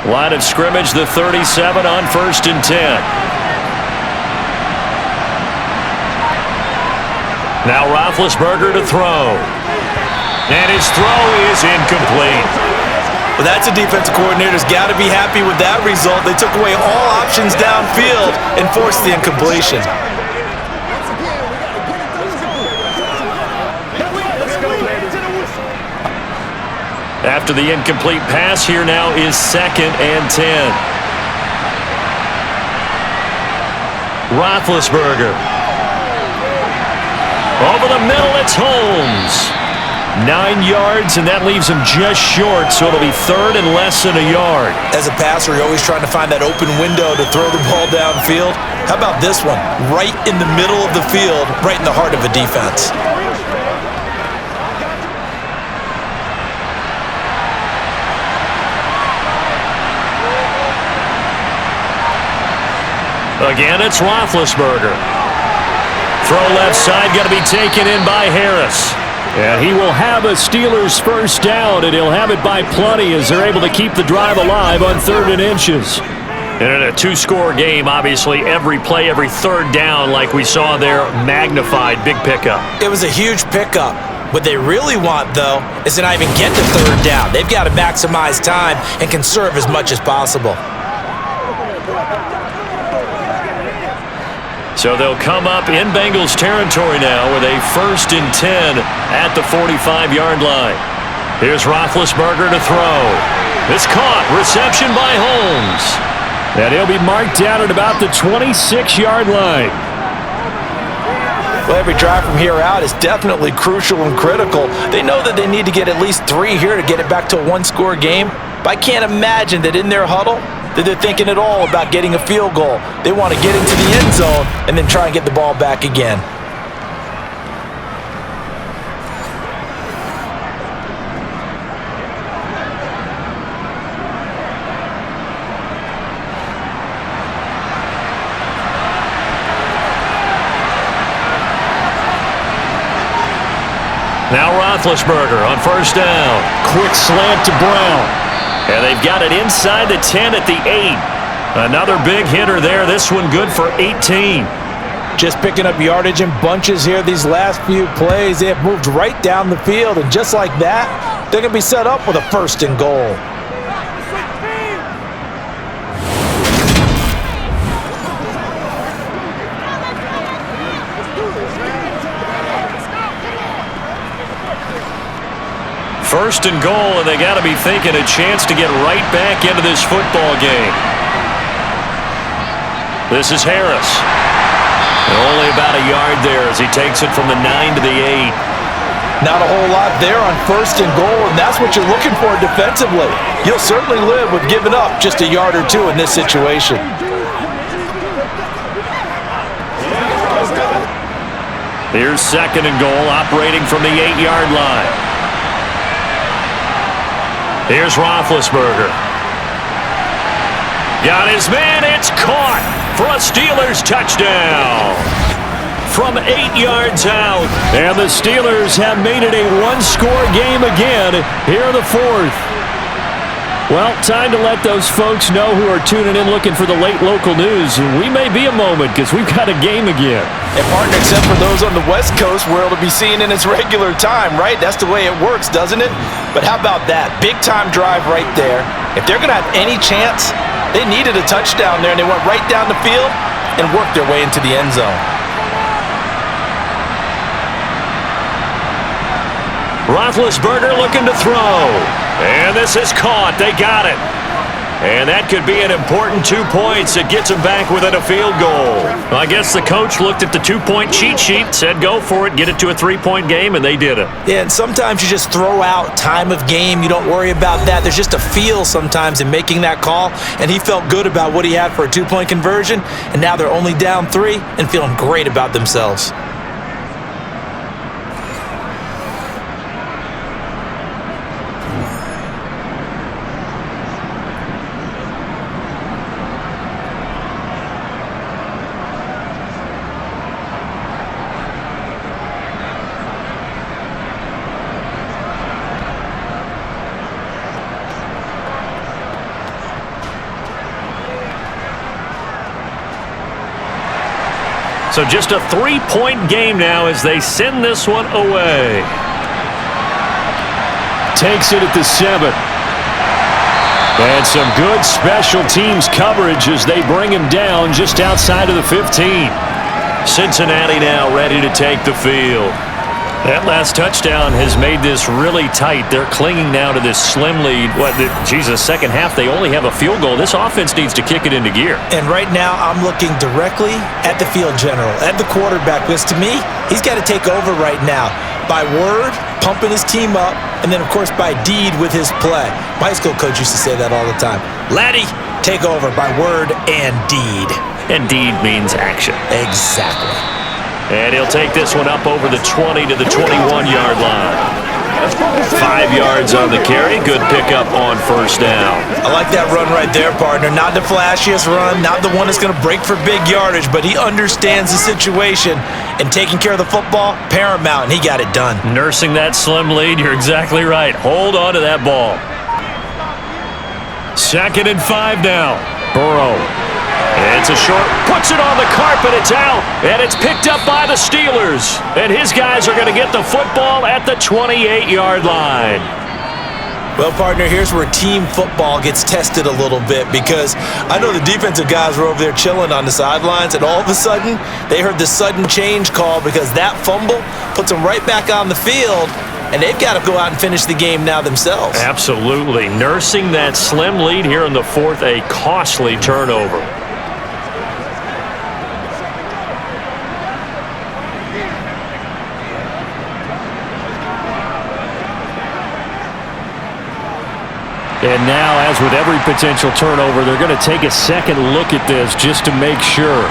Line of scrimmage, the 37 on 1st and 10. Now Roethlisberger to throw. And his throw is incomplete. Well, that's a defensive coordinator's got to be happy with that result. They took away all options downfield and forced the incompletion. After the incomplete pass, here now is 2nd and 10. Roethlisberger. Over the middle, it's Holmes. 9 yards, and that leaves him just short, so it'll be 3rd and less than a yard. As a passer, you're always trying to find that open window to throw the ball downfield. How about this one? Right in the middle of the field, right in the heart of a defense. Again, it's Roethlisberger. Throw left side, going to be taken in by Harris. And he will have a Steelers first down, and he'll have it by plenty as they're able to keep the drive alive on 3rd and inches. And in a 2-score game, obviously, every play, every third down, like we saw there, magnified. Big pickup. It was a huge pickup. What they really want, though, is to not even get to 3rd down. They've got to maximize time and conserve as much as possible. So they'll come up in Bengals territory now with a 1st and 10 at the 45-yard line. Here's Roethlisberger to throw. It's caught. Reception by Holmes. And he'll be marked down at about the 26-yard line. Well, every drive from here out is definitely crucial and critical. They know that they need to get at least 3 here to get it back to a 1-score game. But I can't imagine that in their huddle that they're thinking at all about getting a field goal. They want to get into the end zone and then try and get the ball back again. Now Roethlisberger on 1st down. Quick slant to Brown. And they've got it inside the 10 at the 8. Another big hitter there. This one good for 18. Just picking up yardage in bunches here these last few plays. They have moved right down the field, and just like that, they're going to be set up with a 1st and goal. First and goal, and they got to be thinking a chance to get right back into this football game. This is Harris. And only about a yard there as he takes it from the 9 to the 8. Not a whole lot there on 1st and goal, and that's what you're looking for defensively. You'll certainly live with giving up just a yard or 2 in this situation. Here's 2nd and goal, operating from the 8-yard line. Here's Roethlisberger. Got his man. It's caught for a Steelers touchdown. From 8 yards out. And the Steelers have made it a 1-score game again here in the 4th. Well, time to let those folks know who are tuning in looking for the late local news. We may be a moment because we've got a game again. And partner, except for those on the West Coast where it'll be seen in its regular time, right? That's the way it works, doesn't it? But how about that? Big-time drive right there. If they're going to have any chance, they needed a touchdown there, and they went right down the field and worked their way into the end zone. Roethlisberger looking to throw. And this is caught. They got it. And that could be an important 2 points. It gets them back within a field goal. I guess the coach looked at the 2-point cheat sheet, said go for it, get it to a 3-point game, and they did it. Yeah, and sometimes you just throw out time of game. You don't worry about that. There's just a feel sometimes in making that call, and he felt good about what he had for a 2-point conversion, and now they're only down 3 and feeling great about themselves. So just a 3-point game now as they send this one away. Takes it at the 7. And some good special teams coverage as they bring him down just outside of the 15. Cincinnati now ready to take the field. That last touchdown has made this really tight. They're clinging now to this slim lead. Second half, they only have a field goal. This offense needs to kick it into gear. And right now, I'm looking directly at the field general, at the quarterback, because to me, he's got to take over right now. By word, pumping his team up, and then, of course, by deed with his play. My high school coach used to say that all the time. Laddie, take over by word and deed. And deed means action. Exactly. And he'll take this one up over the 20 to the 21-yard line. 5 yards on the carry. Good pickup on first down. I like that run right there, partner. Not the flashiest run, not the one that's going to break for big yardage, but he understands the situation, and taking care of the football, paramount, and he got it done. Nursing that slim lead, you're exactly right. Hold on to that ball. 2nd and 5 now. Burrow. It's a short, puts it on the carpet, it's out, and it's picked up by the Steelers. And his guys are going to get the football at the 28-yard line. Well, partner, here's where team football gets tested a little bit, because I know the defensive guys were over there chilling on the sidelines, and all of a sudden, they heard the sudden change call because that fumble puts them right back on the field, and they've got to go out and finish the game now themselves. Absolutely. Nursing that slim lead here in the 4th, a costly turnover. And now, as with every potential turnover, they're going to take a second look at this just to make sure.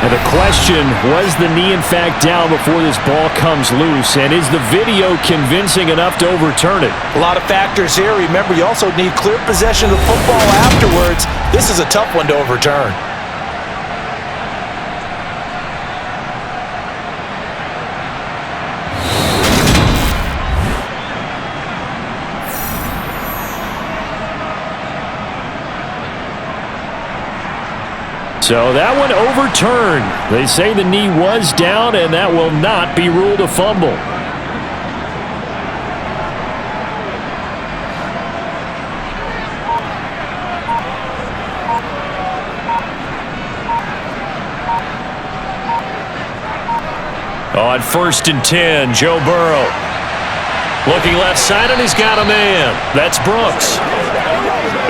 And the question, was the knee in fact down before this ball comes loose? And is the video convincing enough to overturn it? A lot of factors here. Remember, you also need clear possession of football afterwards. This is a tough one to overturn. So that one overturned. They say the knee was down, and that will not be ruled a fumble. On 1st and 10, Joe Burrow. Looking left side, and he's got a man. That's Brooks.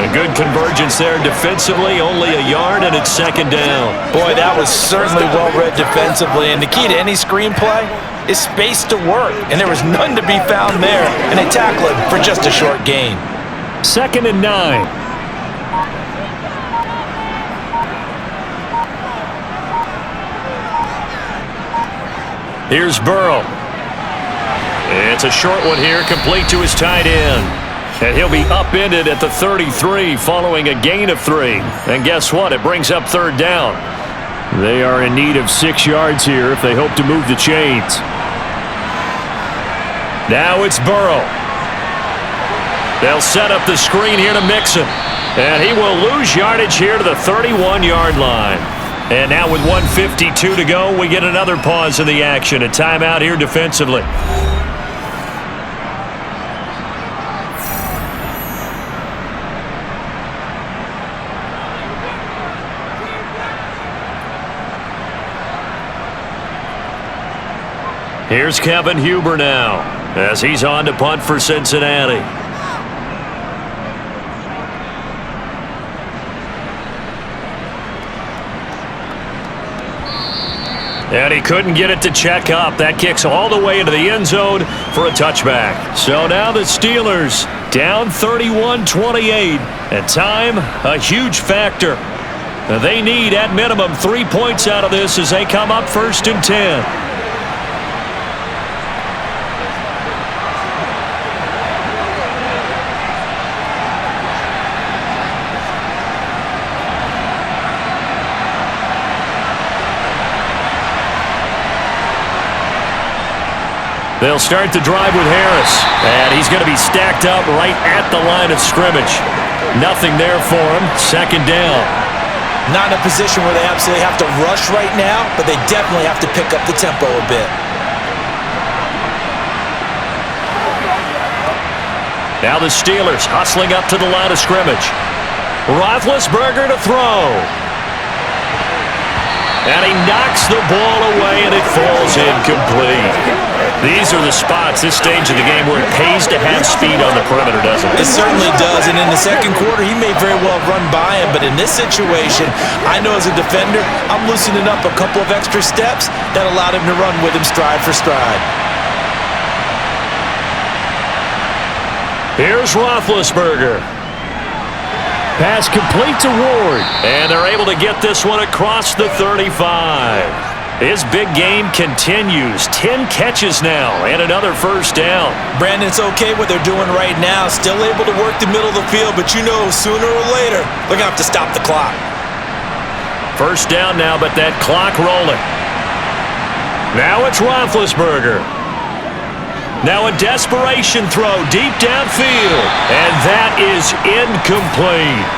A good convergence there defensively, only a yard, and it's 2nd down. Boy, that was certainly well-read defensively, and the key to any screenplay is space to work, and there was none to be found there, and they tackle it for just a short gain. 2nd and 9. Here's Burrow. It's a short one here, complete to his tight end. And he'll be upended at the 33 following a gain of 3. And guess what? It brings up 3rd down. They are in need of 6 yards here if they hope to move the chains. Now it's Burrow. They'll set up the screen here to Mixon. And he will lose yardage here to the 31-yard line. And now with 1:52 to go, we get another pause in the action. A timeout here defensively. Here's Kevin Huber now, as he's on to punt for Cincinnati. And he couldn't get it to check up. That kicks all the way into the end zone for a touchback. So now the Steelers down 31-28. And time, a huge factor. They need, at minimum, 3 points out of this as they come up 1st and 10. They'll start the drive with Harris, and he's going to be stacked up right at the line of scrimmage. Nothing there for him. 2nd down. Not in a position where they absolutely have to rush right now, but they definitely have to pick up the tempo a bit. Now the Steelers hustling up to the line of scrimmage. Roethlisberger to throw. And he knocks the ball away, and it falls incomplete. These are the spots, this stage of the game, where it pays to have speed on the perimeter, doesn't it? It certainly does, and in the 2nd quarter, he may very well run by him, but in this situation, I know as a defender, I'm loosening up a couple of extra steps that allowed him to run with him stride for stride. Here's Roethlisberger. Pass complete to Ward, and they're able to get this one across the 35. His big game continues. 10 catches now and another first down. Brandon, it's okay what they're doing right now. Still able to work the middle of the field, but you know sooner or later they're going to have to stop the clock. First down now, but that clock rolling. Now it's Roethlisberger. Now a desperation throw deep downfield, and that is incomplete.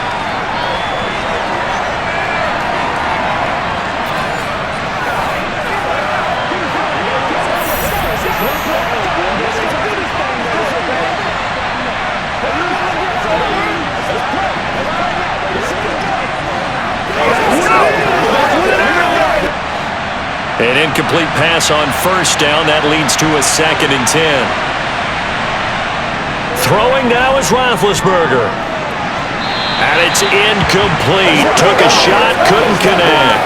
An incomplete pass on first down. That leads to a 2nd and 10. Throwing now is Roethlisberger. And it's incomplete. Took a shot, couldn't connect.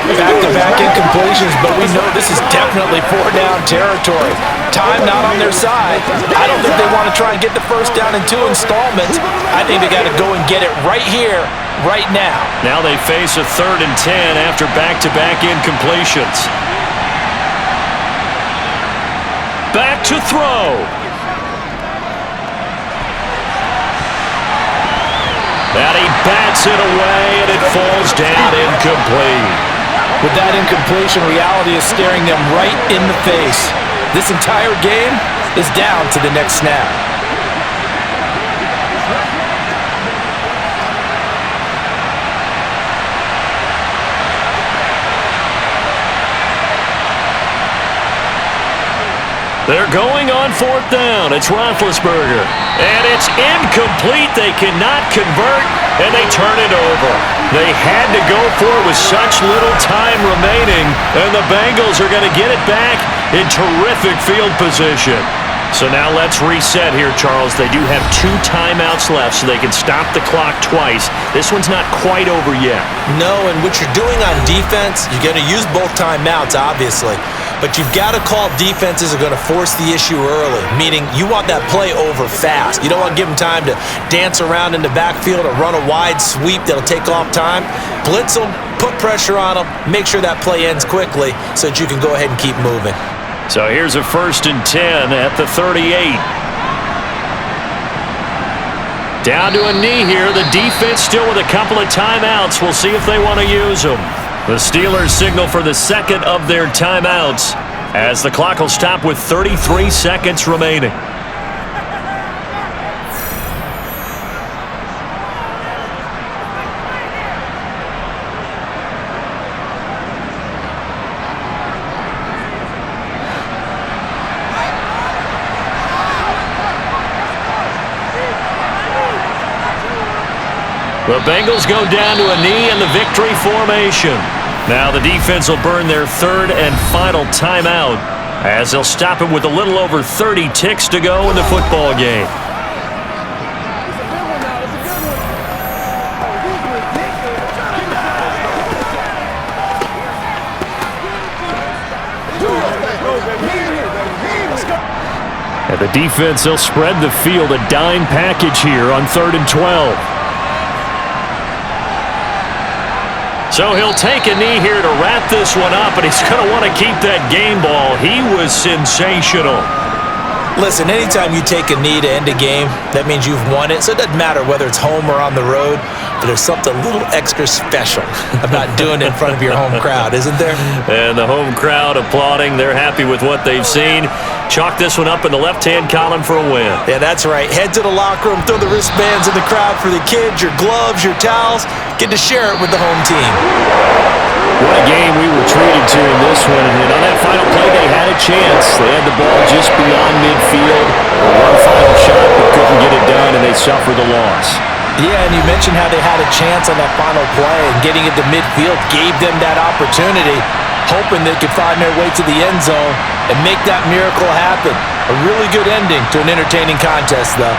Back-to-back incompletions, but we know this is definitely 4-down territory. Time not on their side. I don't think they want to try and get the first down in 2 installments. I think they got to go and get it right here, right now. Now they face a 3rd and 10 after back-to-back incompletions. Back to throw. And he bats it away, and it falls down incomplete. With that incompletion, reality is staring them right in the face. This entire game is down to the next snap. They're going on 4th down. It's Roethlisberger. And it's incomplete. They cannot convert, and they turn it over. They had to go for it with such little time remaining, and the Bengals are going to get it back in terrific field position. So now let's reset here, Charles. They do have 2 timeouts left, so they can stop the clock twice. This one's not quite over yet. No, and what you're doing on defense, you're going to use both timeouts, obviously. But you've got to call defenses are going to force the issue early, meaning you want that play over fast. You don't want to give them time to dance around in the backfield or run a wide sweep that'll take off time. Blitz them, put pressure on them, make sure that play ends quickly so that you can go ahead and keep moving. So here's a 1st and 10 at the 38. Down to a knee here. The defense still with a couple of timeouts. We'll see if they want to use them. The Steelers signal for the 2nd of their timeouts as the clock will stop with 33 seconds remaining. The Bengals go down to a knee in the victory formation. Now the defense will burn their 3rd and final timeout as they'll stop it with a little over 30 ticks to go in the football game. And the defense, they'll spread the field, a dime package here on 3rd and 12. So he'll take a knee here to wrap this one up, and he's going to want to keep that game ball. He was sensational. Listen, anytime you take a knee to end a game, that means you've won it. So it doesn't matter whether it's home or on the road, but there's something a little extra special about doing it in front of your home crowd, isn't there? And the home crowd applauding. They're happy with what they've seen. Chalk this one up in the left-hand column for a win. Yeah, that's right. Head to the locker room, throw the wristbands in the crowd for the kids, your gloves, your towels. Get to share it with the home team. What a game we were treated to in this one. And on that final play, they had a chance. They had the ball just beyond midfield. One final shot, but couldn't get it done, and they suffered the loss. Yeah, and you mentioned how they had a chance on that final play, and getting it to midfield gave them that opportunity, hoping they could find their way to the end zone and make that miracle happen. A really good ending to an entertaining contest, though.